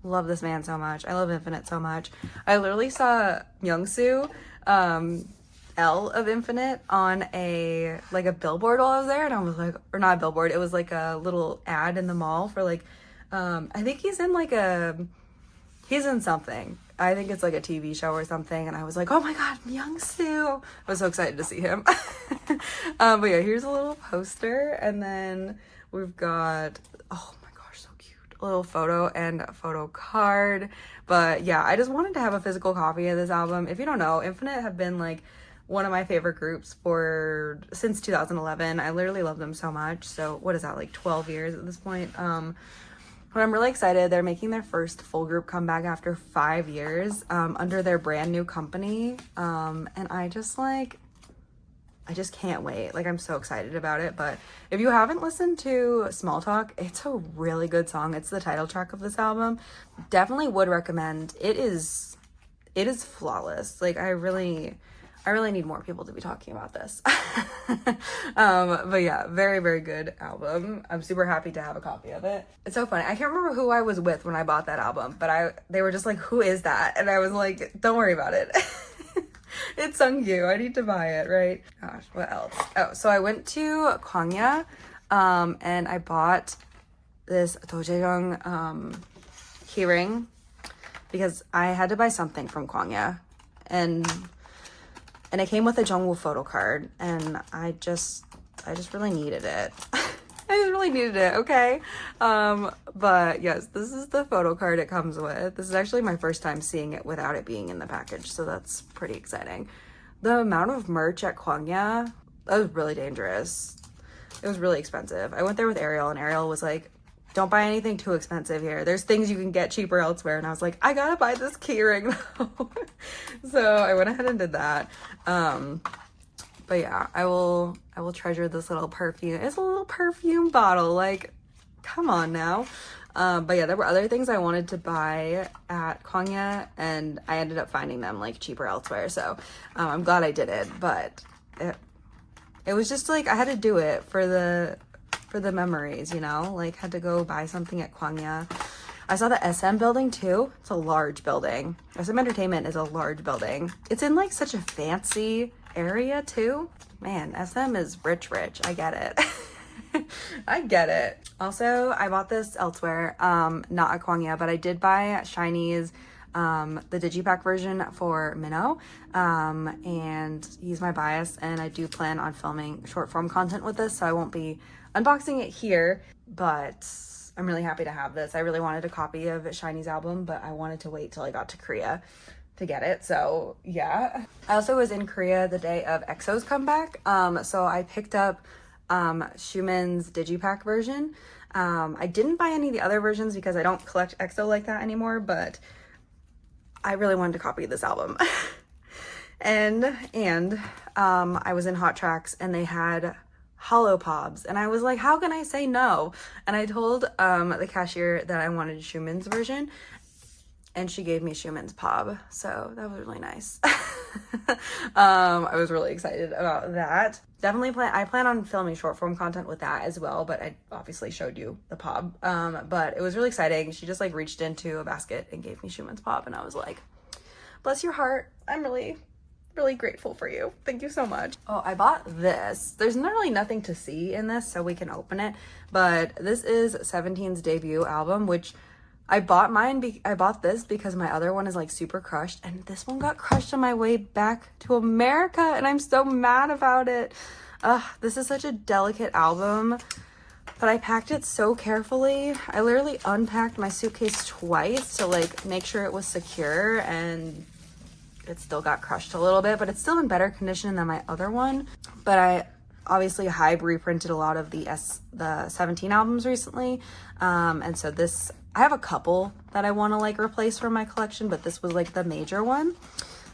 S1: love this man so much. I love Infinite so much. I literally saw Youngsu, L of Infinite on a billboard while I was there, and I was like, or not a billboard, it was like a little ad in the mall for like, I think he's in something. I think it's like a TV show or something, and I was like, oh my god, Youngsu! I was so excited to see him. But yeah, here's a little poster, and then we've got, oh my gosh, so cute, a little photo and a photo card. But yeah, I just wanted to have a physical copy of this album. If you don't know, Infinite have been like one of my favorite groups since 2011. I literally love them so much. So what is that, like 12 years at this point? But I'm really excited. They're making their first full group comeback after 5 years under their brand new company. And I just can't wait. Like, I'm so excited about it. But if you haven't listened to Small Talk, it's a really good song. It's the title track of this album. Definitely would recommend. It is flawless. Like, I really need more people to be talking about this. But yeah, very, very good album. I'm super happy to have a copy of it. It's so funny. I can't remember who I was with when I bought that album, but they were just like, who is that? And I was like, don't worry about it. It's Sunggyu. I need to buy it, right? Gosh, what else? Oh, so I went to Kwangya, and I bought this Dojejong keyring because I had to buy something from Kwangya, and it came with a Jungwoo photo card, and I just really needed it. I just really needed it, okay? But yes, this is the photo card it comes with. This is actually my first time seeing it without it being in the package, so that's pretty exciting. The amount of merch at Kwangya, that was really dangerous. It was really expensive. I went there with Ariel, and Ariel was like, don't buy anything too expensive here. There's things you can get cheaper elsewhere. And I was like, I gotta buy this keyring though. So I went ahead and did that. But yeah, I will treasure this little perfume. It's a little perfume bottle. Like, come on now. But yeah, there were other things I wanted to buy at Kwangya, and I ended up finding them like cheaper elsewhere. So I'm glad I did it. But it was just like, I had to do it for the memories, you know, like had to go buy something at Kwangya. I saw the SM building too. It's a large building. SM Entertainment is a large building. It's in like such a fancy area too. Man, SM is rich. I get it. I get it. Also, I bought this elsewhere, not at Kwangya, but I did buy SHINee's the digipack version for Minho, and he's my bias, and I do plan on filming short form content with this, so I won't be unboxing it here, but I'm really happy to have this. I really wanted a copy of SHINee's album, but I wanted to wait till I got to Korea to get it, so yeah. I also was in Korea the day of EXO's comeback, so I picked up Schumann's Digipack version. I didn't buy any of the other versions because I don't collect EXO like that anymore, but I really wanted to copy this album. and I was in Hot Tracks and they had hollow pobs and I was like, how can I say no? And I told the cashier that I wanted Schumann's version and she gave me Schumann's pob, so that was really nice. I was really excited about that. Definitely I plan on filming short form content with that as well, but I obviously showed you the pob. But it was really exciting. She just like reached into a basket and gave me Schumann's pob and I was like, bless your heart, I'm really grateful for you. Thank you so much. Oh, I bought this. There's really nothing to see in this, so we can open it. But this is 17's debut album, which I bought I bought this because my other one is like super crushed, and this one got crushed on my way back to America, and I'm so mad about it. This is such a delicate album, but I packed it so carefully. I literally unpacked my suitcase twice to like make sure it was secure, and it still got crushed a little bit, but it's still in better condition than my other one. But I obviously Hybe reprinted a lot of the 17 albums recently, and so this, I have a couple that I want to like replace from my collection, but this was like the major one.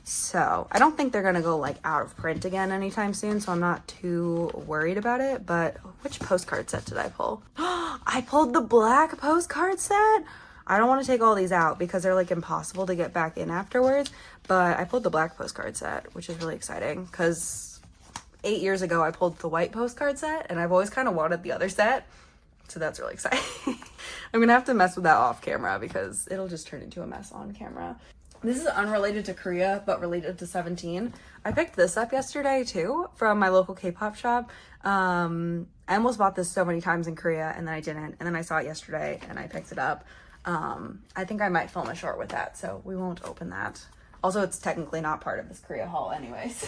S1: So I don't think they're gonna go like out of print again anytime soon, so I'm not too worried about it. But which postcard set did I pull? I pulled the black postcard set. I don't want to take all these out because they're like impossible to get back in afterwards, but I pulled the black postcard set, which is really exciting because 8 years ago I pulled the white postcard set and I've always kind of wanted the other set, so that's really exciting. I'm gonna have to mess with that off camera because it'll just turn into a mess on camera. This is unrelated to Korea but related to 17. I picked this up yesterday too from my local K-pop shop. I almost bought this so many times in Korea and then I didn't, and then I saw it yesterday and I picked it up. I think I might film a short with that, so we won't open that. Also, it's technically not part of this Korea haul anyways.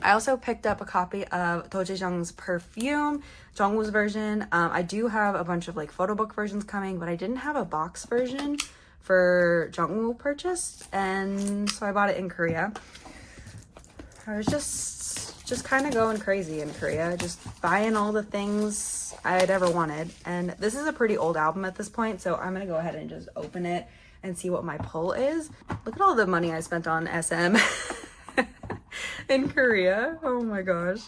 S1: I also picked up a copy of Do Jae-jung's Perfume, Jungwoo's version. I do have a bunch of like photo book versions coming, but I didn't have a box version for Jungwoo purchased, and so I bought it in Korea. I was just kind of going crazy in Korea, just buying all the things I'd ever wanted. And this is a pretty old album at this point, so I'm gonna go ahead and just open it and see what my pull is. Look at all the money I spent on SM in Korea. Oh my gosh,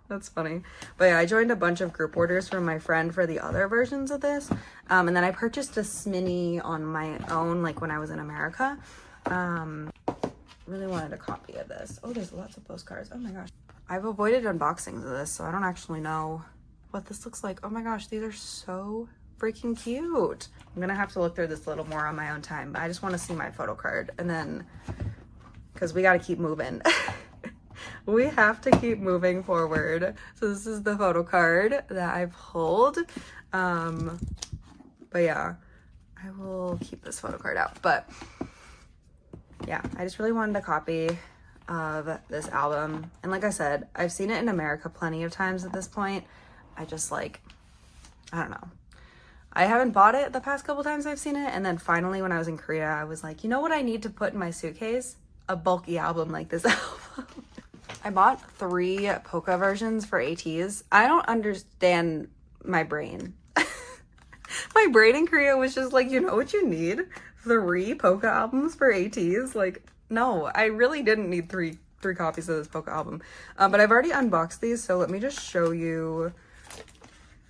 S1: that's funny. But yeah, I joined a bunch of group orders from my friend for the other versions of this, and then I purchased a Smini on my own like when I was in America. Really wanted a copy of this. Oh, there's lots of postcards. Oh my gosh, I've avoided unboxings of this, so I don't actually know what this looks like. Oh my gosh, these are so freaking cute. I'm gonna have to look through this a little more on my own time, but I just want to see my photo card, and then because we got to keep moving. We have to keep moving forward. So this is the photo card that I pulled. But yeah, I will keep this photo card out. But yeah, I just really wanted a copy of this album. And like I said, I've seen it in America plenty of times at this point. I just like, I don't know. I haven't bought it the past couple times I've seen it. And then finally when I was in Korea, I was like, you know what I need to put in my suitcase? A bulky album like this album. I bought 3 Poca versions for ATEEZ. I don't understand my brain. My brain in Korea was just like, you know what you need? 3 Poca albums for ATEEZ? Like, no, I really didn't need three copies of this Poca album. But I've already unboxed these, so let me just show you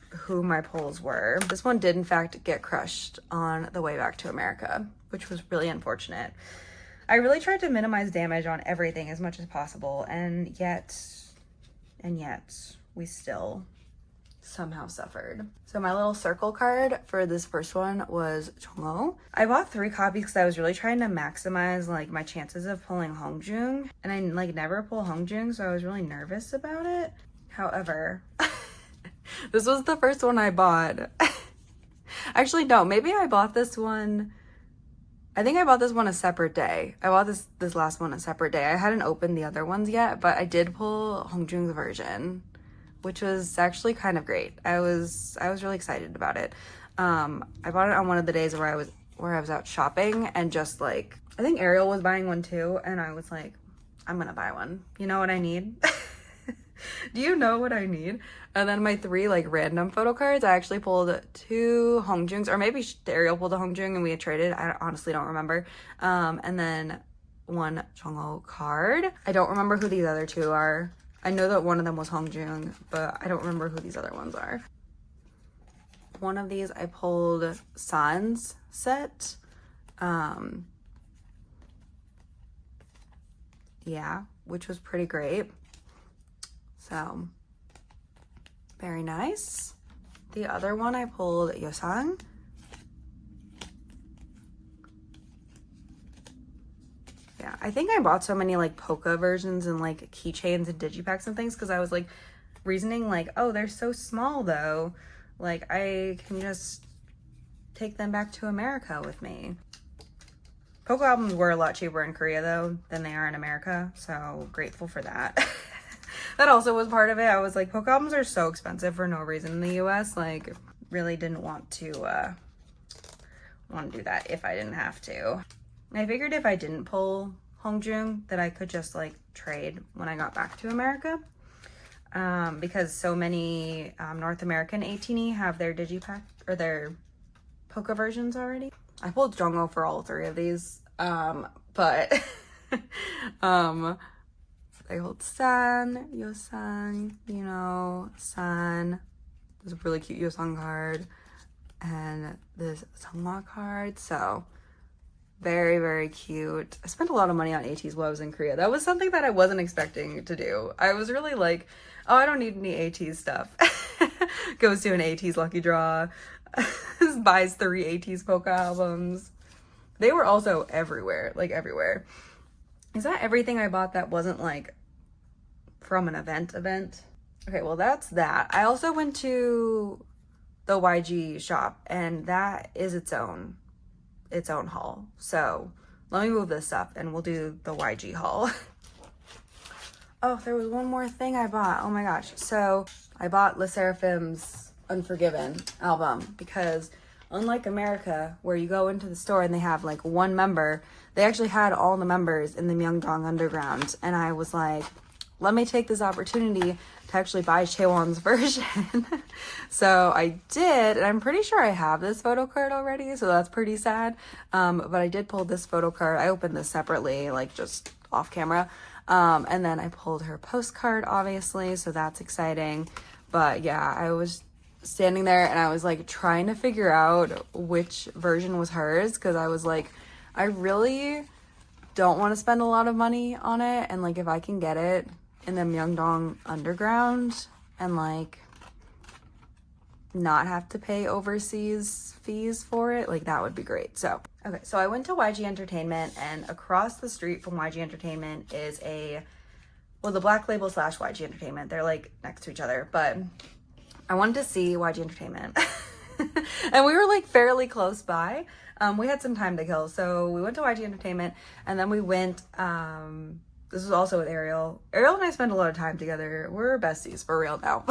S1: who my pulls were. This one did in fact get crushed on the way back to America, which was really unfortunate. I really tried to minimize damage on everything as much as possible, and yet we still somehow suffered. So my little circle card for this first one was Jongho. I bought 3 copies because I was really trying to maximize like my chances of pulling Hongjoong, and I like never pull Hongjoong, so I was really nervous about it. However, this was the first one I bought. Actually, no, maybe I bought this one. I think I bought this one a separate day. I bought this last one a separate day. I hadn't opened the other ones yet, but I did pull Hongjoong's version, which was actually kind of great. I was really excited about it. I bought it on one of the days where I was out shopping, and just like, I think Ariel was buying one too, and I was like, I'm gonna buy one. You know what I need? Do you know what I need? And then my 3 like random photo cards, I actually pulled 2 Hongjungs, or maybe Ariel pulled a Hongjung and we had traded. I honestly don't remember. And then 1 Jongho card. I don't remember who these other 2 are. I know that one of them was Hongjung, but I don't remember who these other ones are. One of these I pulled San's set. Yeah, which was pretty great. So, very nice. The other one I pulled Yosang. Yeah, I think I bought so many like Poca versions and like keychains and digipacks and things because I was like reasoning like, oh, they're so small though. Like I can just take them back to America with me. Poca albums were a lot cheaper in Korea though than they are in America, so grateful for that. That also was part of it. I was like, Poca albums are so expensive for no reason in the US. Like, really didn't want to do that if I didn't have to. I figured if I didn't pull Hongjung that I could just like trade when I got back to America. Because so many North American ATEEZ have their digipack or their Poca versions already. I pulled Jongho for all 3 of these, but I hold San, Yosang, you know, San. There's a really cute Yosang card and this Sungma card. So very, very cute. I spent a lot of money on ATEEZ while I was in Korea. That was something that I wasn't expecting to do. I was really like, oh, I don't need any ATEEZ stuff. Goes to an ATEEZ lucky draw. Buys 3 ATEEZ Poca albums. They were also everywhere, like everywhere. Is that everything I bought that wasn't like from an event? Okay, well that's that. I also went to the YG shop and that is its own haul. So let me move this up and we'll do the YG haul. Oh, there was one more thing I bought. Oh my gosh. So I bought Sserafim's Unforgiven album because unlike America where you go into the store and they have like 1 member, they actually had all the members in the Myeongdong Underground. And I was like, let me take this opportunity to actually buy Chaewon's version. So I did, and I'm pretty sure I have this photo card already, so that's pretty sad. But I did pull this photo card. I opened this separately, like just off camera. And then I pulled her postcard, obviously, so that's exciting. But yeah, I was standing there and I was like trying to figure out which version was hers because I was like, I really don't want to spend a lot of money on it, and like if I can get it in the Myeongdong Underground and like not have to pay overseas fees for it, like that would be great. So okay, so I went to YG Entertainment, and across the street from YG Entertainment is the Black Label / YG Entertainment. They're like next to each other, but I wanted to see YG Entertainment and we were like fairly close by. We had some time to kill, so we went to YG Entertainment, and then we went, this was also with Ariel. Ariel and I spend a lot of time together. We're besties for real now.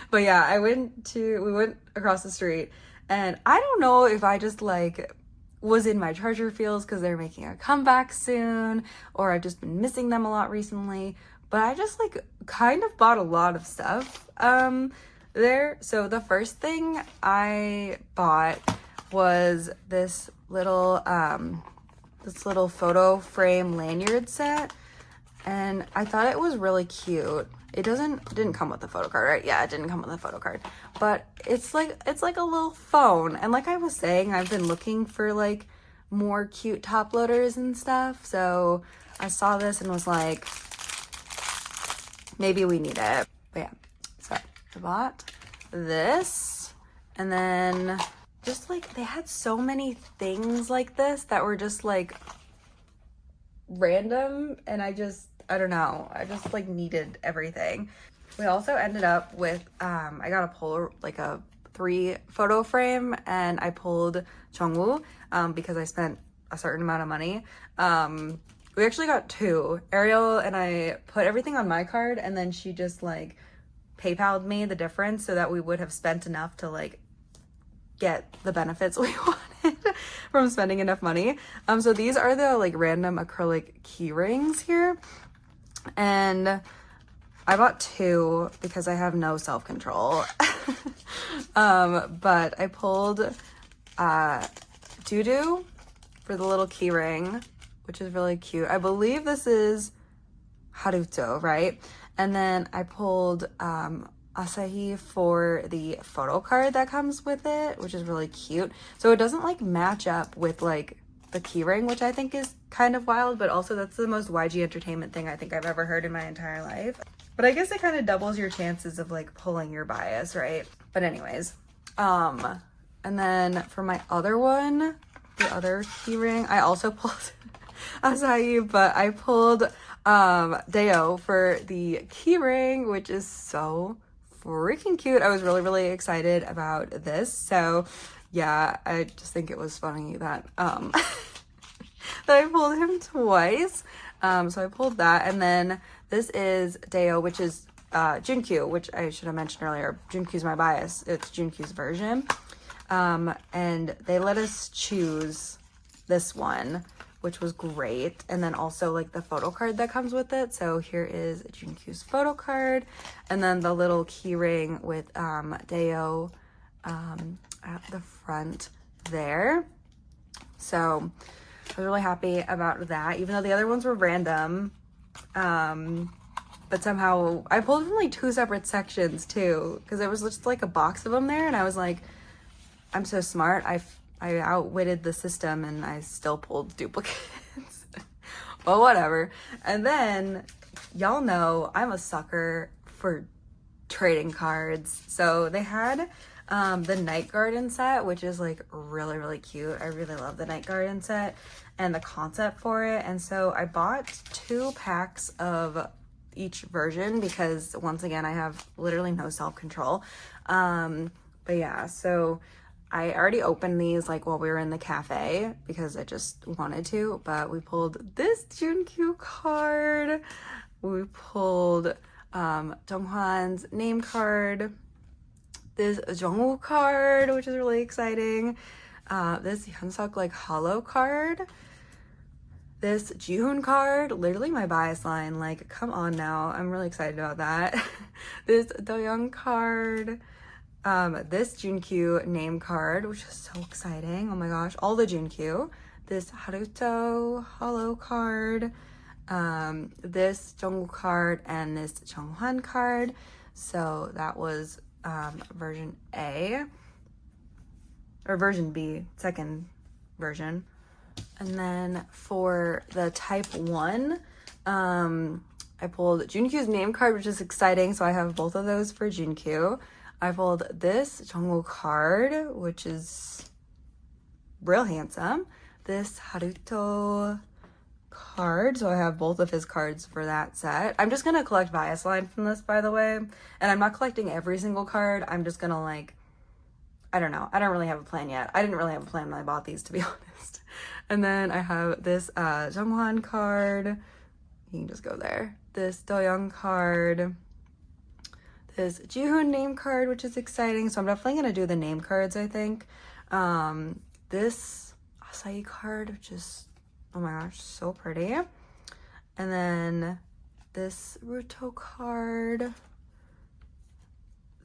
S1: But yeah, we went across the street, and I don't know if I just like was in my treasure feels because they're making a comeback soon, or I've just been missing them a lot recently, but I just like kind of bought a lot of stuff there. So the first thing I bought was this little photo frame lanyard set, and I thought it was really cute. It didn't come with the photo card, right? Yeah, it didn't come with the photo card, but it's like a little phone. And like I was saying, I've been looking for like more cute top loaders and stuff, so I saw this and was like, maybe we need it. But yeah, so I bought this, and then just like they had so many things like this that were just like random, and I don't know, I just like needed everything. We also ended up with I got a 3 photo frame, and I pulled Jungwoo because I spent a certain amount of money. We actually got 2. Ariel and I put everything on my card, and then she just like PayPal'd me the difference so that we would have spent enough to like get the benefits we wanted from spending enough money. So these are the like random acrylic key rings here, and I bought 2 because I have no self-control. But I pulled doo-doo for the little key ring, which is really cute. I believe this is Haruto, right? And then I pulled Asahi for the photo card that comes with it, which is really cute. So it doesn't like match up with like the keyring, which I think is kind of wild, but also that's the most YG Entertainment thing I think I've ever heard in my entire life. But I guess it kind of doubles your chances of like pulling your bias, right? But anyways, and then for my other one, the other keyring, I also pulled Asahi, but I pulled Deco for the keyring, which is so freaking cute. I was really excited about this. So yeah, I just think it was funny that that I pulled him twice. So I pulled that, and then this is Deco, which is Junkyu, which I should have mentioned earlier. Junkyu's my bias. It's Junkyu's version. And they let us choose this one, which was great. And then also like the photo card that comes with it. So here is Junkyu's photo card, and then the little key ring with Deco at the front there. So I was really happy about that, even though the other ones were random. But somehow I pulled from like 2 separate sections too, because there was just like a box of them there, and I was like, I'm so smart. I outwitted the system and I still pulled duplicates. Well, whatever. And then y'all know I'm a sucker for trading cards. So they had the Night Garden set, which is like really cute. I really love the Night Garden set and the concept for it. And so I bought 2 packs of each version because once again, I have literally no self-control. But yeah, so I already opened these like while we were in the cafe because I just wanted to, but we pulled this Junkyu card. We pulled Donghwan's name card, this Jungwoo card, which is really exciting. This Hyunsuk like holo card, this Jihoon card, literally my bias line, like come on now, I'm really excited about that. This Doyoung card, this Junkyu name card, which is so exciting. Oh my gosh, all the Junkyu. This Haruto holo card, this Jungwoo card, and this Chonghwan card. So that was version A, or version B, second version. And then for the type 1, I pulled Junkyu's name card, which is exciting. So I have both of those for Junkyu. I pulled this Jungwoo card, which is real handsome. This Haruto card, so I have both of his cards for that set. I'm just gonna collect bias line from this, by the way, and I'm not collecting every single card. I'm just gonna like, I don't know, I don't really have a plan yet. I didn't really have a plan when I bought these, to be honest. And then I have this Jungwon card, you can just go there, this Doyoung card, this Jihoon name card, which is exciting, so I'm definitely gonna do the name cards, I think. This Asahi card, which is, oh my gosh, so pretty. And then this Ruto card,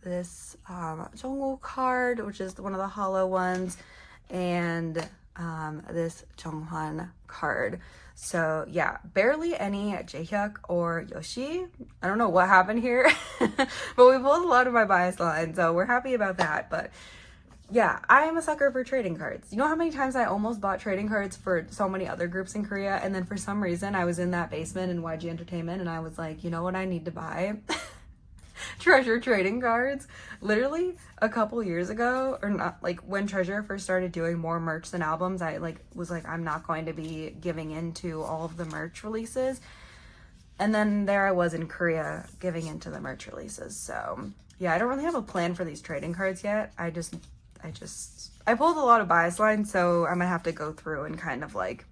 S1: this Jungwoo card, which is one of the holo ones, and this Jonghwan card. So yeah, barely any Jaehyuk or Yoshi. I don't know what happened here, but we pulled a lot of my bias line, so we're happy about that. But yeah, I am a sucker for trading cards. You know how many times I almost bought trading cards for so many other groups in Korea, and then for some reason I was in that basement in YG Entertainment and I was like, you know what I need to buy? Treasure trading cards. Literally a couple years ago, or not, like when Treasure first started doing more merch than albums, I was like, I'm not going to be giving into all of the merch releases. And then there I was in Korea giving into the merch releases. So yeah, I don't really have a plan for these trading cards yet. I pulled a lot of bias lines, so I'm gonna have to go through and kind of like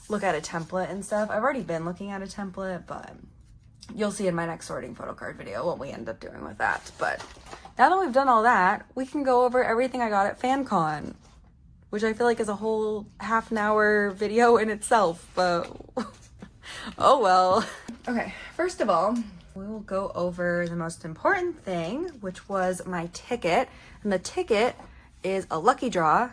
S1: look at a template and stuff. I've already been looking at a template, but you'll see in my next sorting photo card video what we end up doing with that. But now that we've done all that, we can go over everything I got at Fancon, which I feel like is a whole half an hour video in itself, but oh well. Okay, first of all, We will go over the most important thing, which was my ticket. And the ticket is a lucky draw.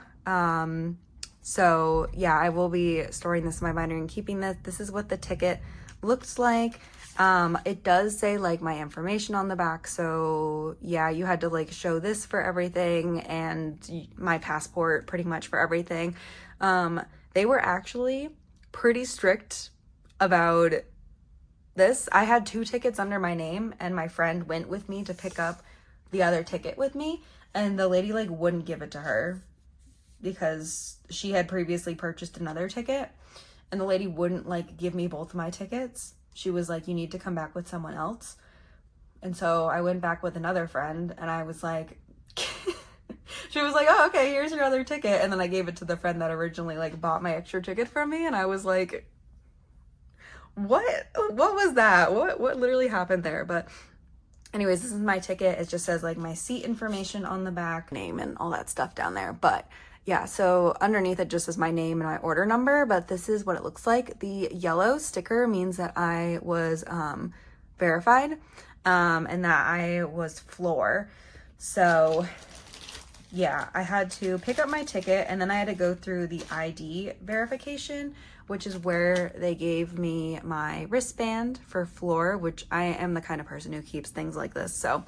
S1: So yeah, I will be storing this in my binder and keeping this. This is what the ticket looks like. It does say like my information on the back. So yeah, you had to like show this for everything and my passport pretty much for everything. They were actually pretty strict about this. I had 2 tickets under my name and my friend went with me to pick up the other ticket with me, and the lady like wouldn't give it to her because she had previously purchased another ticket, and the lady wouldn't like give me both of my tickets. She was like, you need to come back with someone else. And so I went back with another friend and I was like, she was like, oh, okay, here's your other ticket. And then I gave it to the friend that originally like bought my extra ticket from me. And I was like, what was that? What literally happened there? But anyways, this is my ticket. It just says like my seat information on the back, name and all that stuff down there. But yeah, so underneath it just says my name and my order number, but this is what it looks like. The yellow sticker means that I was verified and that I was floor. So yeah, I had to pick up my ticket and then I had to go through the ID verification, which is where they gave me my wristband for floor, which I am the kind of person who keeps things like this. So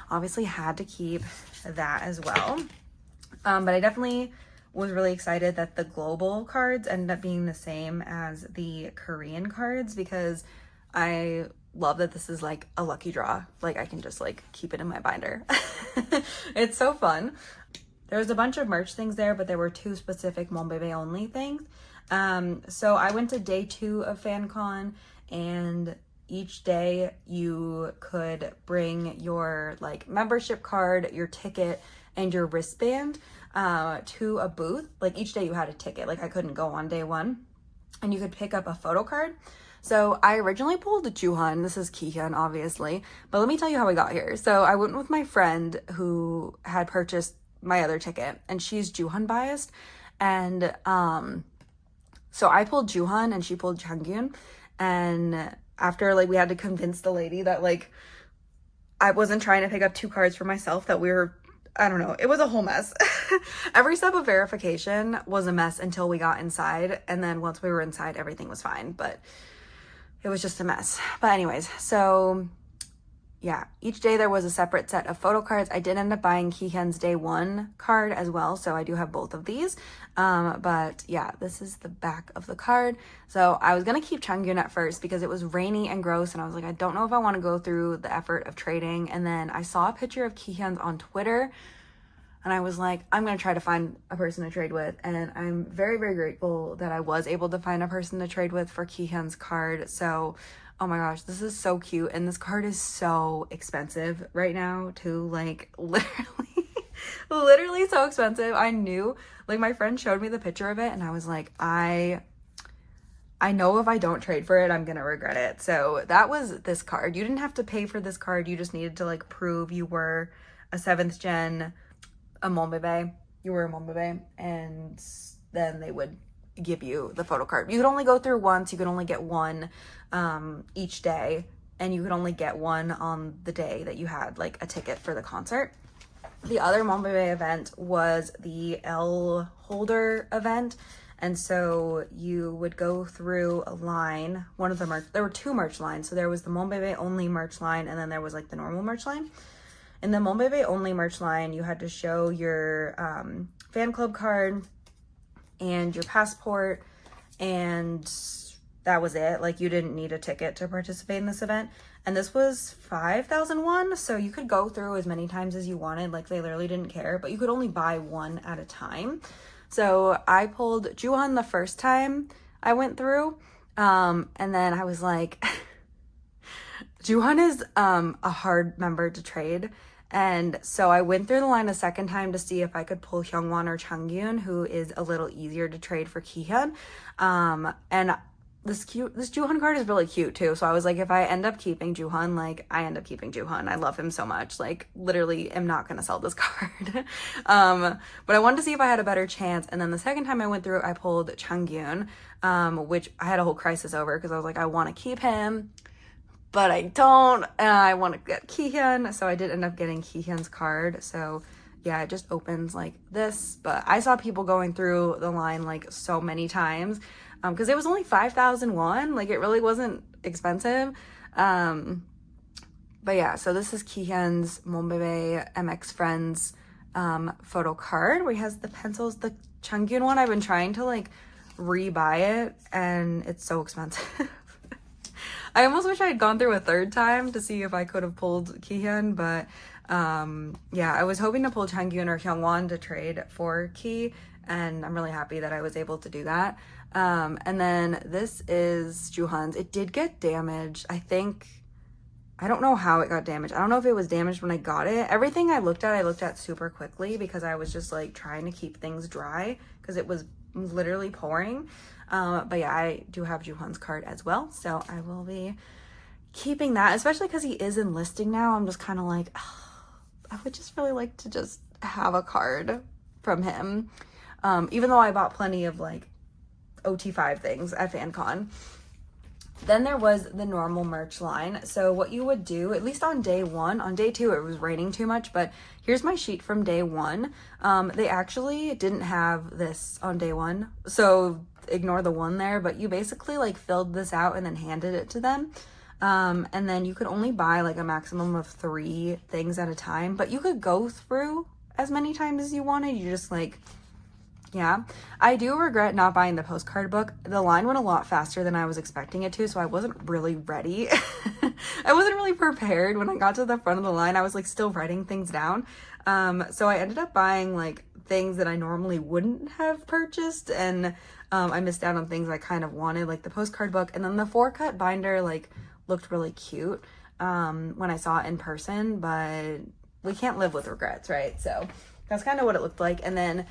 S1: obviously had to keep that as well. But I definitely was really excited that the global cards ended up being the same as the Korean cards, because I love that this is like a lucky draw. Like I can just like keep it in my binder. It's so fun. There was a bunch of merch things there, but there were 2 specific Monbebe only things. So I went to day 2 of Fancon, and each day you could bring your like membership card, your ticket, and your wristband to a booth. Like each day you had a ticket. Like I couldn't go on day 1, and you could pick up a photo card. So I originally pulled a Juhan. This is Kihyun, obviously, but let me tell you how I got here. So I went with my friend who had purchased my other ticket, and she's Juhan biased, and so I pulled Juhan and she pulled Changkyun, and after like we had to convince the lady that like I wasn't trying to pick up 2 cards for myself, that we were, I don't know, it was a whole mess. Every step of verification was a mess until we got inside, and then once we were inside everything was fine, but it was just a mess. But anyways, so yeah, each day there was a separate set of photo cards. I did end up buying Kihyun's day 1 card as well, so I do have both of these. But yeah, this is the back of the card. So I was gonna keep Changkyun at first because it was rainy and gross, and I was like, I don't know if I want to go through the effort of trading. And then I saw a picture of Kihyun's on Twitter, and I was like, I'm gonna try to find a person to trade with. And I'm very, very grateful that I was able to find a person to trade with for Kihyun's card. So oh my gosh, this is so cute. And this card is so expensive right now too. Like literally so expensive. I knew, like my friend showed me the picture of it and I was like, I know if I don't trade for it, I'm gonna regret it. So that was this card. You didn't have to pay for this card. You just needed to like prove you were a 7th gen, a Monbebe. You were a Monbebe, and then they would give you the photo card. You could only go through once. You could only get one each day, and you could only get one on the day that you had like a ticket for the concert. The other Monbebe event was the L holder event, and so you would go through a line. One of the merch, there were 2 merch lines. So there was the Monbebe only merch line, and then there was like the normal merch line. In the Monbebe only merch line, you had to show your fan club card and your passport, and that was it. Like you didn't need a ticket to participate in this event. And this was 5,001, so you could go through as many times as you wanted. Like they literally didn't care, but you could only buy one at a time. So I pulled Juhan the first time I went through, and then I was like, Juhan is a hard member to trade. And so I went through the line a second time to see if I could pull Hyungwon or Changyun, who is a little easier to trade for Kihyun. And this Juhan card is really cute too. So I was like, if I end up keeping Juhan, like I end up keeping Juhan. I love him so much. Like literally am not going to sell this card. But I wanted to see if I had a better chance. And then the second time I went through, I pulled Changyun, which I had a whole crisis over because I was like, I want to keep him. but I don't, and I want to get Kihyun, so I did end up getting Kihyun's card. So yeah, it just opens like this, but I saw people going through the line like so many times because it was only 5,000 won. Like, it really wasn't expensive. But yeah, so this is Kihyun's Monbebe MX Friends photo card where he has the pencils. The Changkyun one, I've been trying to like rebuy it, and it's so expensive. I almost wish I had gone through a third time to see if I could have pulled Kihyun, but yeah, I was hoping to pull Changkyun or Hyungwon to trade for Ki, and I'm really happy that I was able to do that. And then this is Juhan's. It did get damaged. I don't know how it got damaged. I don't know if it was damaged when I got it. Everything I looked at super quickly because I was just like trying to keep things dry because it was literally pouring. But yeah, I do have Juhan's card as well, so I will be keeping that, especially because he is enlisting now. I'm just kind of like, oh, I would just really like to just have a card from him, even though I bought plenty of like OT5 things at Fancon. Then there was the normal merch line. So what you would do, at least on day one, on day two, it was raining too much, but here's my sheet from day one. They actually didn't have this on day one, so ignore the one there, but you basically like filled this out and then handed it to them. And then you could only buy like a maximum of 3 things at a time, but you could go through as many times as you wanted. You just like, yeah, I do regret not buying the postcard book. The line went a lot faster than I was expecting it to, so I wasn't really ready. I wasn't really prepared. When I got to the front of the line, I was like still writing things down. So I ended up buying like things that I normally wouldn't have purchased, and I missed out on things I kind of wanted, like the postcard book. And then the 4-cut binder like looked really cute when I saw it in person, but we can't live with regrets, right? So that's kind of what it looked like. And then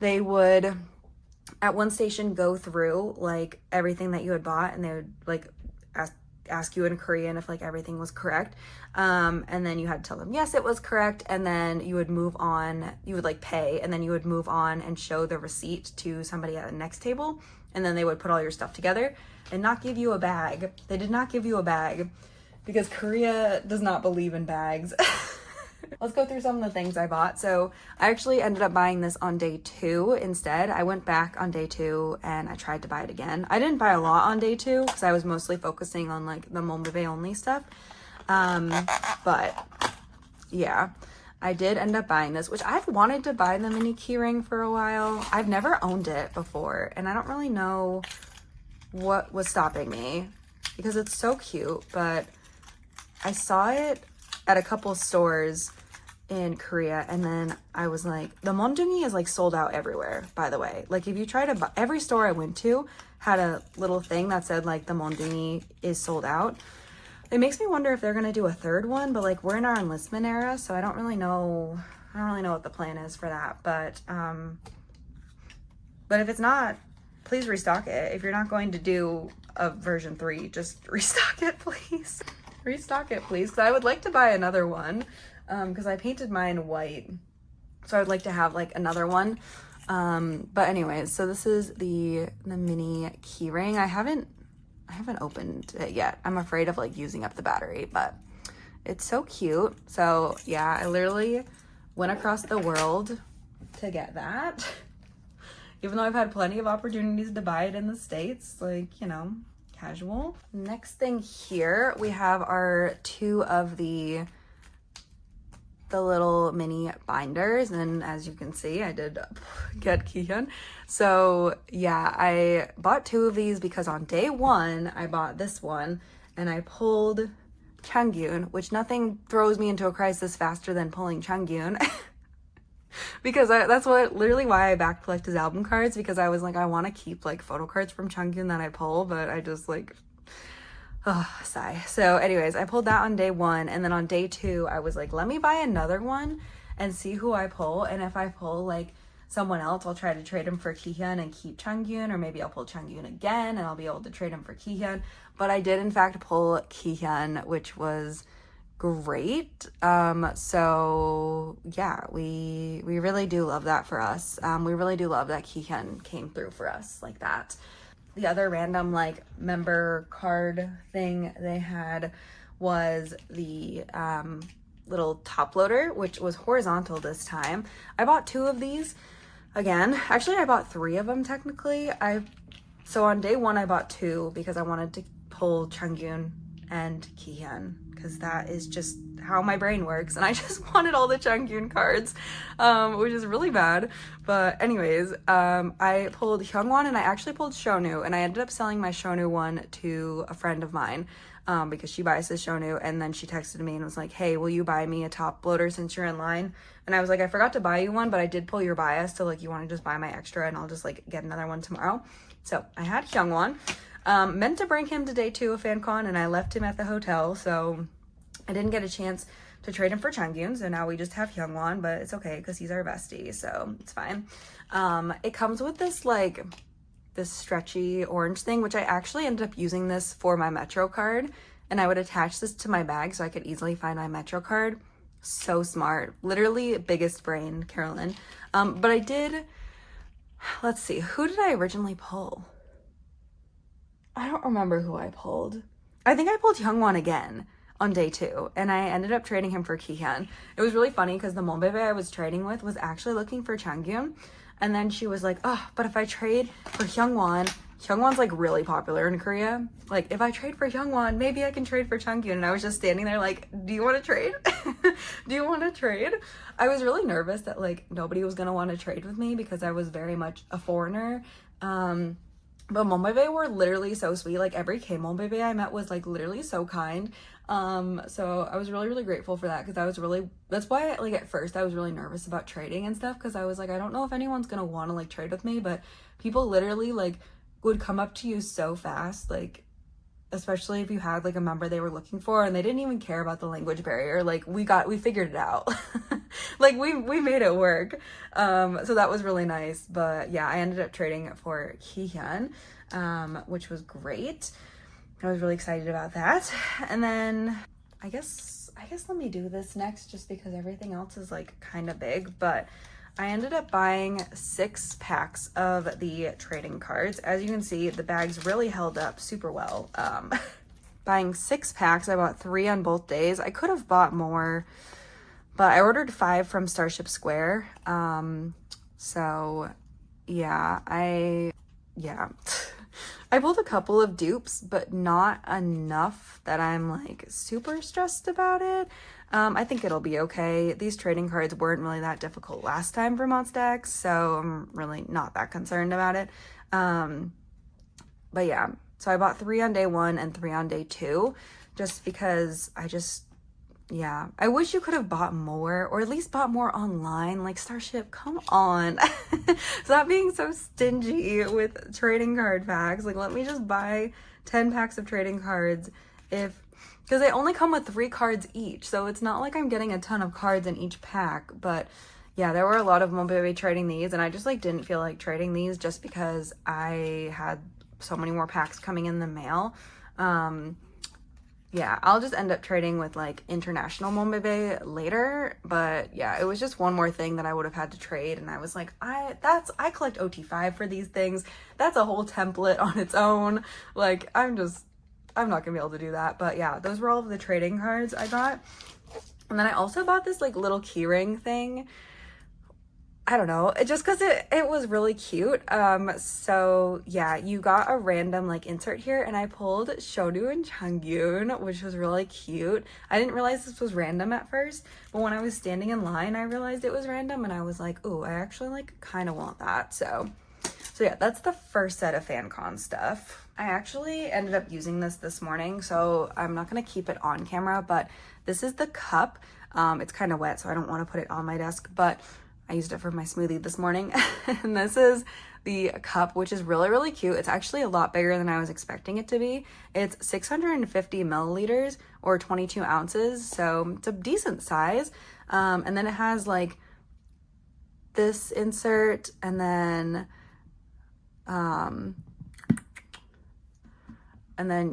S1: they would at one station go through like everything that you had bought, and they would like ask you in Korean if like everything was correct, and then you had to tell them yes, it was correct, and then you would move on. You would like pay, and then you would move on and show the receipt to somebody at the next table, and then they would put all your stuff together and not give you a bag. They did not give you a bag because Korea does not believe in bags. Let's go through some of the things I bought. So I actually ended up buying this on day 2 instead. I went back on day 2 and I tried to buy it again. I didn't buy a lot on day 2 because I was mostly focusing on like the Monbebe only stuff. But yeah, I did end up buying this, which I've wanted to buy the mini keyring for a while. I've never owned it before, and I don't really know what was stopping me because it's so cute, but I saw it at a couple stores in Korea, and then I was like, the mondungi is like sold out everywhere, by the way. Like if you try to buy, every store I went to had a little thing that said like the mondungi is sold out. It makes me wonder if they're gonna do a third one, but like we're in our enlistment era, so I don't really know what the plan is for that. But if it's not, please restock it. If you're not going to do a version 3, just restock it, please. Restock it, please, because I would like to buy another one because I painted mine white, so I would like to have like another one. But anyways, so this is the mini keyring. I haven't opened it yet. I'm afraid of like using up the battery, but it's so cute. So yeah, I literally went across the world to get that. Even though I've had plenty of opportunities to buy it in the States, like, you know, casual. Next thing here, we have our 2 of the little mini binders, and as you can see, I did get Kihyun. So yeah, I bought 2 of these because on day 1 I bought this one and I pulled Changkyun, which nothing throws me into a crisis faster than pulling Changkyun. Because that's literally why I back collect his album cards, because I was like, I want to keep like photo cards from Changkyun that I pull, but I just like, oh, sigh. So anyways, I pulled that on day 1, and then on day 2 I was like, let me buy another one and see who I pull, and if I pull like someone else, I'll try to trade him for Kihyun and keep Changkyun, or maybe I'll pull Changkyun again and I'll be able to trade him for Kihyun. But I did in fact pull Kihyun, which was great. So yeah, we really do love that for us. We really do love that Kihyun came through for us like that. The other random like member card thing they had was the little top loader, which was horizontal this time. I bought 2 of these. Again, actually I bought 3 of them technically. So on day 1 I bought 2 because I wanted to pull Changkyun and Kihyun, because that is just how my brain works, and I just wanted all the Changkyun cards, which is really bad. But anyways, I pulled Hyungwon and I actually pulled Shonu, and I ended up selling my Shonu one to a friend of mine because she buys the Shonu, and then she texted me and was like, hey, will you buy me a top loader since you're in line? And I was like, I forgot to buy you one, but I did pull your bias, so like, you want to just buy my extra and I'll just like get another one tomorrow. So I had Hyungwon, meant to bring him to day 2 of Fancon, and I left him at the hotel, so I didn't get a chance to trade him for Changkyun, so now we just have Hyungwon, but it's okay because he's our bestie, so it's fine. It comes with this like this stretchy orange thing, which I actually ended up using this for my Metro card, and I would attach this to my bag so I could easily find my Metro card. So smart, literally biggest brain, Carolyn. But I did, let's see, who did I originally pull? I don't remember who I pulled. I think I pulled Hyungwon again on day 2, and I ended up trading him for Kihyun. It was really funny because the Monbebe I was trading with was actually looking for Changkyun, and then she was like, oh, but if I trade for Hyungwon's like really popular in Korea. Like, if I trade for Hyungwon, maybe I can trade for Changkyun. And I was just standing there like, do you want to trade? Do you want to trade? I was really nervous that like nobody was gonna want to trade with me because I was very much a foreigner. But Monbebe were literally so sweet. Like, every K-Monbebe I met was like literally so kind. So I was really grateful for that, because that's why like at first I was really nervous about trading and stuff, because I was like, I don't know if anyone's gonna want to like trade with me, but people literally like would come up to you so fast, like especially if you had like a member they were looking for, and they didn't even care about the language barrier. Like, we figured it out. Like, we made it work. So that was really nice. But yeah, I ended up trading for Kihyun, which was great. I was really excited about that. And then I guess let me do this next, just because everything else is like kind of big. But I ended up buying 6 packs of the trading cards. As you can see, the bags really held up super well. Buying 6 packs, I bought 3 on both days. I could have bought more, but I ordered 5 from Starship Square. So yeah, I pulled a couple of dupes, but not enough that I'm like super stressed about it. I think it'll be okay. These trading cards weren't really that difficult last time for Monsta, so I'm really not that concerned about it. But yeah, so I bought 3 on day 1 and 3 on day 2, just because I wish you could have bought more, or at least bought more online. Like, Starship, come on. Stop being so stingy with trading card packs. Like, let me just buy 10 packs of trading cards because they only come with 3 cards each, so it's not like I'm getting a ton of cards in each pack. But yeah, there were a lot of Monbebe trading these, and I just like didn't feel like trading these just because I had so many more packs coming in the mail. Yeah, I'll just end up trading with like international Monbebe later, but yeah, it was just one more thing that I would have had to trade, and I was like, I collect OT5 for these things. That's a whole template on its own. Like, I'm not gonna be able to do that. But yeah, those were all of the trading cards I got. And then I also bought this like little keyring thing. I don't know, just because it was really cute. So yeah, you got a random like insert here, and I pulled Shonu and Changkyun, which was really cute. I didn't realize this was random at first, but when I was standing in line, I realized it was random, and I was like, oh, I actually like kind of want that. So yeah, that's the first set of Fancon stuff. I actually ended up using this morning, so I'm not gonna keep it on camera, but this is the cup. It's kind of wet, so I don't want to put it on my desk, but I used it for my smoothie this morning. And this is the cup, which is really cute. It's actually a lot bigger than I was expecting it to be. It's 650 milliliters or 22 ounces, so it's a decent size. And then it has like this insert, and then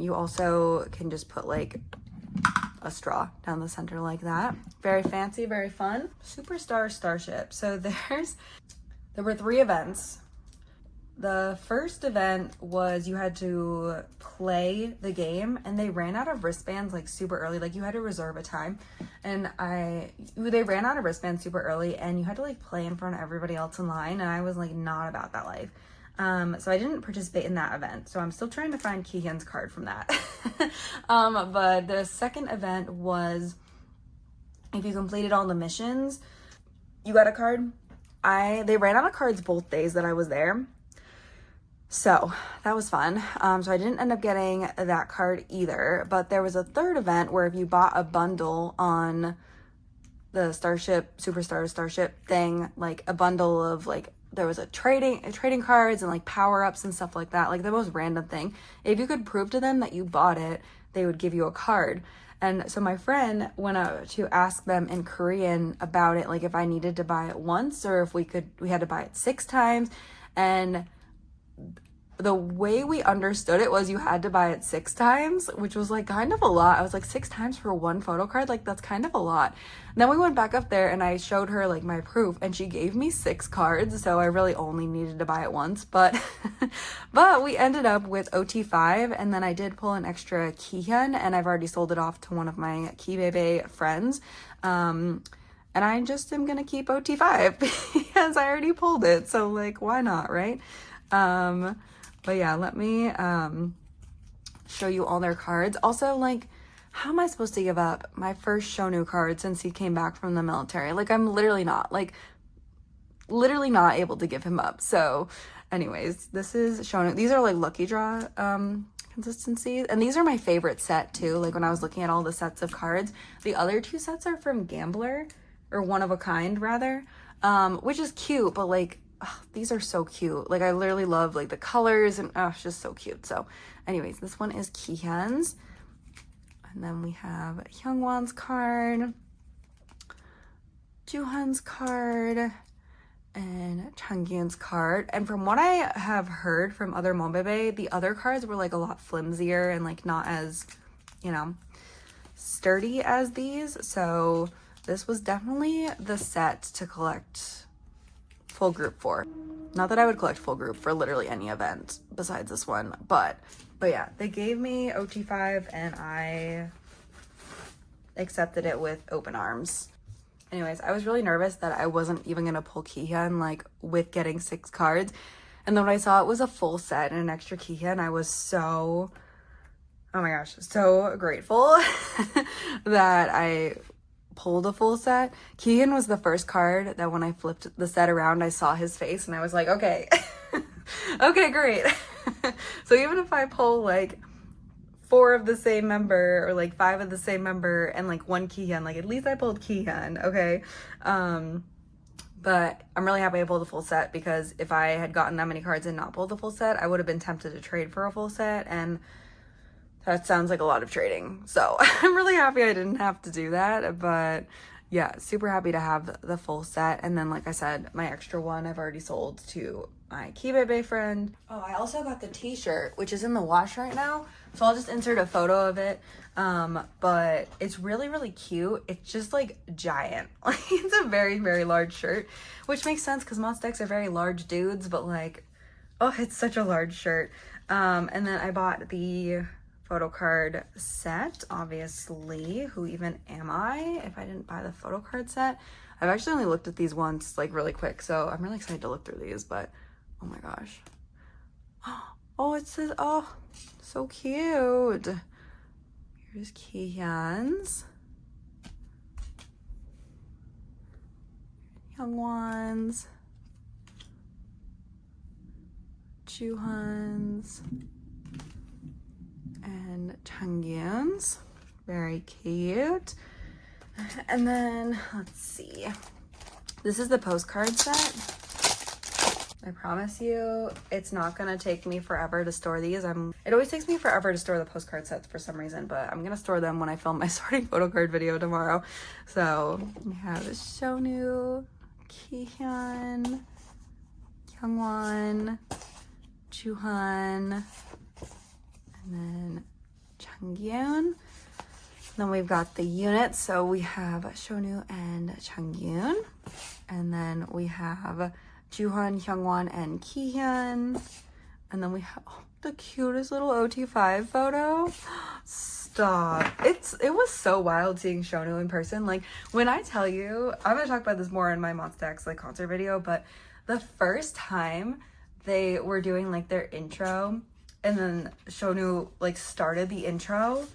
S1: you also can just put like a straw down the center like that. Very fancy, very fun. Superstar Starship. So there were 3 events. The first event was you had to play the game, and they ran out of wristbands like super early. Like you had to reserve a time, and they ran out of wristbands super early, and you had to like play in front of everybody else in line, and I was like not about that life. So I didn't participate in that event. So I'm still trying to find Kihyun's card from that. But the second event was if you completed all the missions, you got a card. They ran out of cards both days that I was there. So that was fun. So I didn't end up getting that card either, but there was a third event where if you bought a bundle on the Starship thing, like a bundle of like, there was trading cards and like power-ups and stuff like that, like the most random thing. If you could prove to them that you bought it, they would give you a card. And so my friend went out to ask them in Korean about it, like if I needed to buy it once or if we had to buy it 6 times. And the way we understood it was you had to buy it 6 times, which was like kind of a lot. I was like, 6 times for one photo card? Like that's kind of a lot. And then we went back up there and I showed her like my proof and she gave me 6 cards. So I really only needed to buy it once, but we ended up with OT5, and then I did pull an extra Kihyun, and I've already sold it off to one of my Kbebe friends. And I just am gonna keep OT5 because I already pulled it. So like, why not, right? But yeah, let me show you all their cards. Also, like, how am I supposed to give up my first Shonu card since he came back from the military? Like, I'm literally not able to give him up. So anyways, this is Shonu. These are like lucky draw consistencies, and these are my favorite set too. Like when I was looking at all the sets of cards, the other 2 sets are from Gambler, or One of a Kind rather, which is cute, but like, oh, these are so cute. Like I literally love like the colors, and it's just so cute. So anyways, this one is Kihyun's, and then we have Hyungwon's card, Juhan's card, and Changkyun's card. And from what I have heard from other Monbebe, the other cards were like a lot flimsier and like not as, you know, sturdy as these. So this was definitely the set to collect full group for. Not that I would collect full group for literally any event besides this one, but yeah, they gave me OT5 and I accepted it with open arms. Anyways, I was really nervous that I wasn't even gonna pull Kihyun like with getting 6 cards, and then when I saw it was a full set and an extra Kihyun, I was so, oh my gosh, so grateful that I pulled a full set. Kihyun was the first card that when I flipped the set around, I saw his face and I was like, okay, okay, great. So even if I pull like 4 of the same member or like 5 of the same member and like 1 Kihyun, like at least I pulled Kihyun, okay? But I'm really happy I pulled the full set, because if I had gotten that many cards and not pulled the full set, I would have been tempted to trade for a full set, and that sounds like a lot of trading. So I'm really happy I didn't have to do that. But yeah, super happy to have the full set. And then like I said, my extra one I've already sold to my Kbebe friend. Oh, I also got the t-shirt, which is in the wash right now, so I'll just insert a photo of it. But it's really, really cute. It's just like giant. Like it's a very, very large shirt, which makes sense because Monsta are very large dudes, but like, oh, it's such a large shirt. And then I bought the photo card set, obviously. Who even am I if I didn't buy the photo card set? I've actually only looked at these once, like really quick, so I'm really excited to look through these. But oh my gosh, oh, it says, oh, so cute. Here's Kihyun's, Hyungwon's, Juhan's, and Changkyun's. Very cute. And then let's see, this is the postcard set. I promise you it's not gonna take me forever to store these. It always takes me forever to store the postcard sets for some reason, but I'm gonna store them when I film my sorting photo card video tomorrow. So we have Shonu, Kihyun, Hyungwon, Juhan, and then Changkyun. Then we've got the units, so we have Shonu and Changkyun, and then we have Juhan, Hyungwon, and Kihyun. And then we have the cutest little OT5 photo. Stop. It was so wild seeing Shonu in person. Like, when I tell you, I'm gonna talk about this more in my Monsta X like concert video, but the first time they were doing like their intro and then Shonu like started the intro,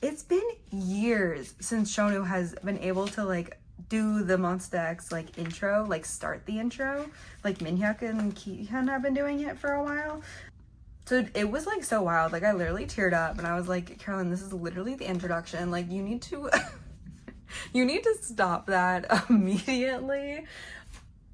S1: it's been years since Shonu has been able to like do the Monsta X like intro, like start the intro. Like Minhyuk and Kihyun have been doing it for a while. So it was like so wild. Like I literally teared up and I was like, Carolyn, this is literally the introduction. Like you need to you need to stop that immediately.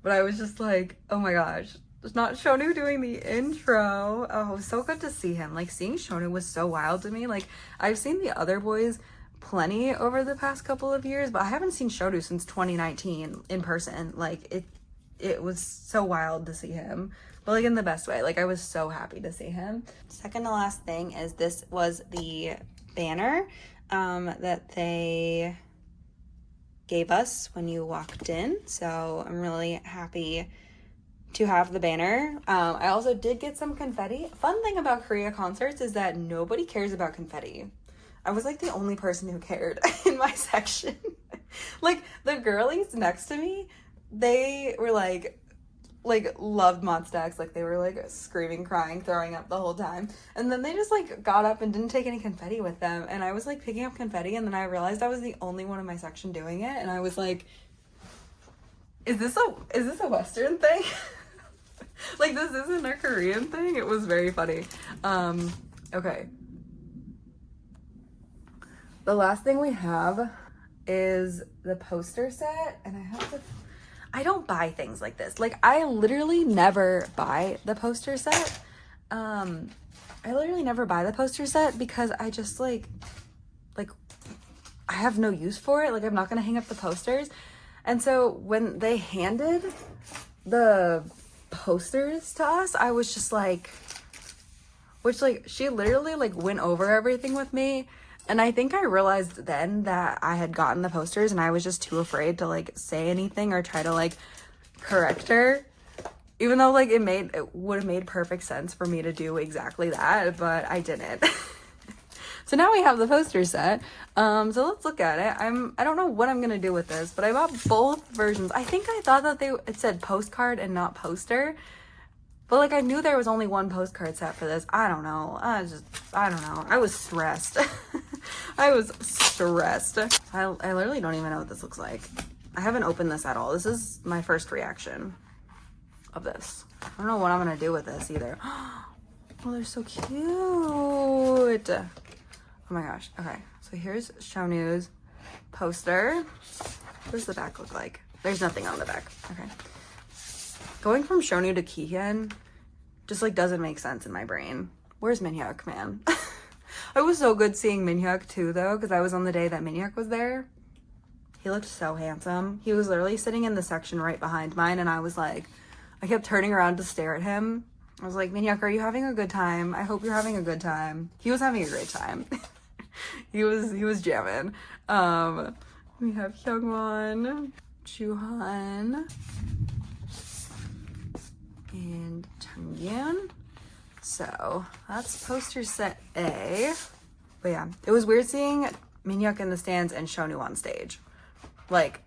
S1: But I was just like, oh my gosh, it's not Shonu doing the intro. Oh, it was so good to see him. Like seeing Shonu was so wild to me. Like I've seen the other boys plenty over the past couple of years, but I haven't seen Shonu since 2019 in person. Like it was so wild to see him, but like in the best way. Like I was so happy to see him. Second to last thing is this was the banner that they gave us when you walked in, so I'm really happy to have the banner. I also did get some confetti. Fun thing about Korea concerts is that nobody cares about confetti. I was like the only person who cared in my section. Like the girlies next to me, they were like loved Monsta X. Like they were like screaming, crying, throwing up the whole time. And then they just like got up and didn't take any confetti with them. And I was like picking up confetti, and then I realized I was the only one in my section doing it. And I was like, is this a Western thing? Like this isn't a Korean thing? It was very funny. Okay. The last thing we have is the poster set, and I don't buy things like this. Like I literally never buy the poster set. I literally never buy the poster set because I just like I have no use for it. Like I'm not gonna hang up the posters. And so when they handed the posters to us, I was just like, she literally like went over everything with me. And I think I realized then that I had gotten the posters and I was just too afraid to like say anything or try to like correct her. Even though like it would have made perfect sense for me to do exactly that, but I didn't. So now we have the poster set. So let's look at it. I don't know what I'm gonna do with this, but I bought both versions. I think I thought that it said postcard and not poster. But like I knew there was only one postcard set for this. I don't know. I don't know. I was stressed. I was stressed. I literally don't even know what this looks like. I haven't opened this at all. This is my first reaction of this. I don't know what I'm gonna do with this either. Oh, they're so cute. Oh my gosh. Okay, so here's Shonu's poster. What does the back look like? There's nothing on the back. Okay. Going from Shonu to Kihyun just like doesn't make sense in my brain. Where's Minhyuk, man? It was so good seeing Minhyuk too though, because I was on the day that Minhyuk was there. He looked so handsome. He was literally sitting in the section right behind mine, and I was like, I kept turning around to stare at him. I was like, Minhyuk, are you having a good time? I hope you're having a good time. He was having a great time. he was jamming. We have Hyungwon, Juhan, and Changkyun. So that's poster set A. But yeah, it was weird seeing Minhyuk in the stands and Shonu on stage. Like,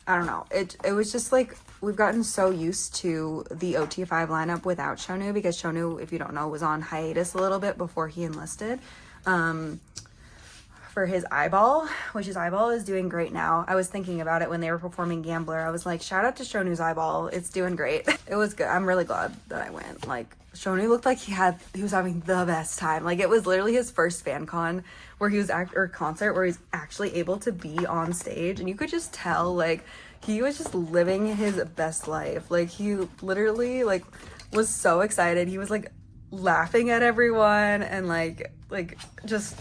S1: I don't know. It was just like, we've gotten so used to the OT5 lineup without Shonu, because Shonu, if you don't know, was on hiatus a little bit before he enlisted. For his eyeball, which his eyeball is doing great now. I was thinking about it when they were performing Gambler. I was like, shout out to Shonu's eyeball. It's doing great. It was good. I'm really glad that I went. Like, Shonu looked like he was having the best time. Like, it was literally his first Fancon where he was concert where he's actually able to be on stage, and you could just tell like he was just living his best life. Like, he literally like was so excited. He was like laughing at everyone and like just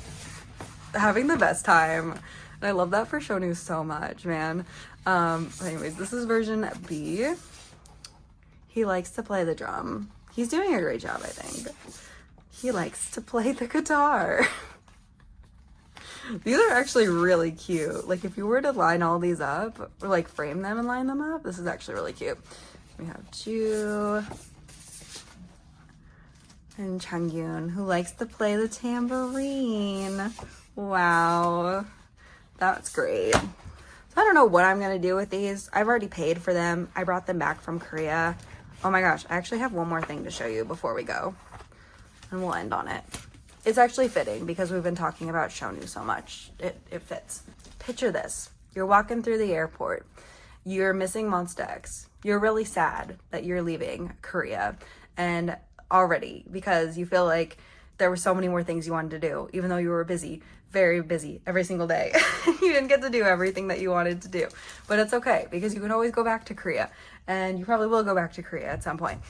S1: having the best time. And I love that for Shonu so much, man. Anyways, this is version B. He likes to play the drum. He's doing a great job, I think. He likes to play the guitar. These are actually really cute. Like, if you were to line all these up, or like frame them and line them up, this is actually really cute. We have Ju and Changkyun, who likes to play the tambourine. Wow, that's great. So I don't know what I'm gonna do with these. I've already paid for them. I brought them back from Korea. Oh my gosh, I actually have one more thing to show you before we go, and we'll end on it. It's actually fitting because we've been talking about Shonu so much. It fits. Picture this. You're walking through the airport. You're missing Monsta. You're really sad that you're leaving Korea, and already, because you feel like there were so many more things you wanted to do, even though you were busy, very busy every single day. You didn't get to do everything that you wanted to do, but it's okay because you can always go back to Korea, and you probably will go back to Korea at some point.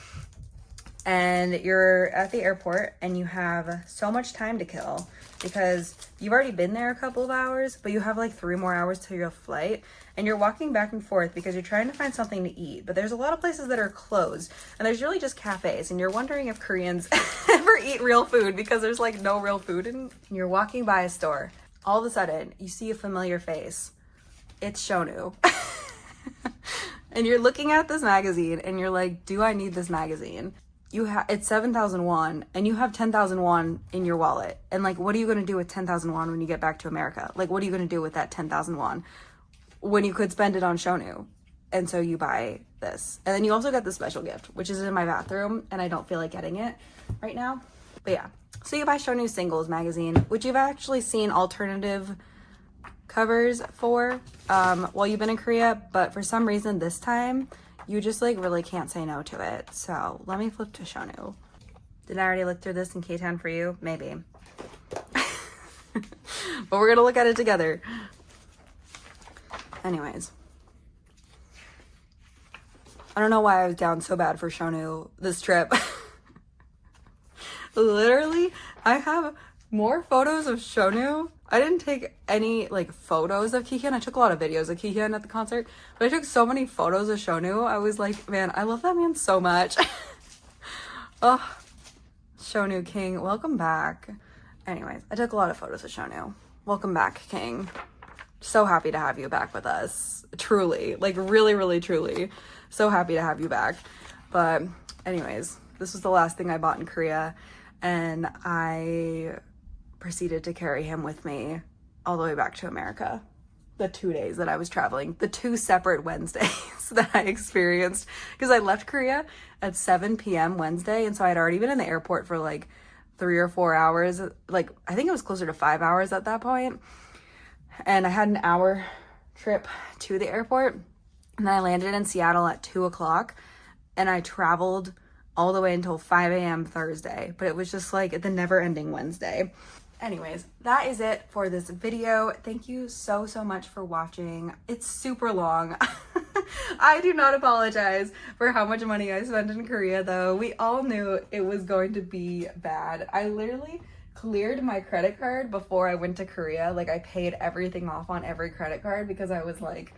S1: And you're at the airport and you have so much time to kill because you've already been there a couple of hours, but you have like 3 more hours till your flight, and you're walking back and forth because you're trying to find something to eat, but there's a lot of places that are closed and there's really just cafes, and you're wondering if Koreans ever eat real food because there's like no real food. And you're walking by a store. All of a sudden you see a familiar face. It's Shonu. And you're looking at this magazine and you're like, do I need this magazine? It's 7,000 won and you have 10,000 won in your wallet. And like, what are you going to do with 10,000 won when you get back to America? Like, what are you going to do with that 10,000 won when you could spend it on Shonu? And so you buy this. And then you also get the special gift, which is in my bathroom, and I don't feel like getting it right now. But yeah, so you buy Shonu Singles magazine, which you've actually seen alternative covers for while you've been in Korea, but for some reason this time, you just like really can't say no to it. So let me flip to Shonu. Did I already look through this in K-Town for you? Maybe. But we're gonna look at it together. Anyways. I don't know why I was down so bad for Shonu this trip. Literally, I have more photos of Shonu. I didn't take any like photos of Kihyun. I took a lot of videos of Kihyun at the concert, but I took so many photos of Shonu. I was like, man, I love that man so much. Oh, Shonu King, welcome back. Anyways, I took a lot of photos of Shonu. Welcome back, King. So happy to have you back with us. Truly, like really, really, truly. So happy to have you back. But anyways, this was the last thing I bought in Korea, and I proceeded to carry him with me all the way back to America. The 2 days that I was traveling, the 2 separate Wednesdays that I experienced, because I left Korea at 7 p.m. Wednesday, and so I'd already been in the airport for like 3 or 4 hours. Like, I think it was closer to 5 hours at that point. And I had an hour trip to the airport, and then I landed in Seattle at 2 o'clock, and I traveled all the way until 5 a.m. Thursday, but it was just like the never-ending Wednesday. Anyways, that is it for this video. Thank you so much for watching. It's super long. I do not apologize for how much money I spent in Korea, though. We all knew it was going to be bad. I literally cleared my credit card before I went to Korea. Like, I paid everything off on every credit card because I was like,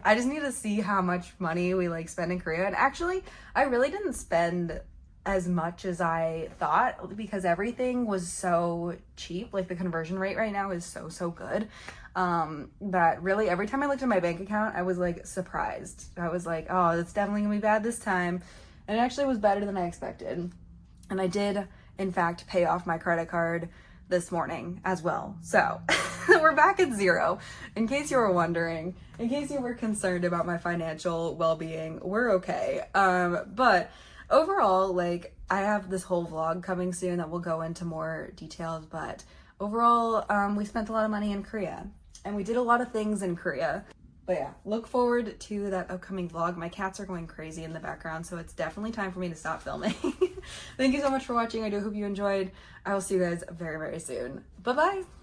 S1: I just need to see how much money we like spend in Korea. And actually, I really didn't spend as much as I thought because everything was so cheap. Like, the conversion rate right now is so good that really every time I looked at my bank account, I was like surprised. I was like, oh, it's definitely gonna be bad this time. And it actually was better than I expected. And I did in fact pay off my credit card this morning as well. So we're back at 0. In case you were wondering, in case you were concerned about my financial well-being, we're okay. But overall, like, I have this whole vlog coming soon that will go into more details, but overall, we spent a lot of money in Korea and we did a lot of things in Korea. But yeah, look forward to that upcoming vlog. My cats are going crazy in the background, so it's definitely time for me to stop filming. Thank you so much for watching. I do hope you enjoyed. I will see you guys very soon. Bye-bye.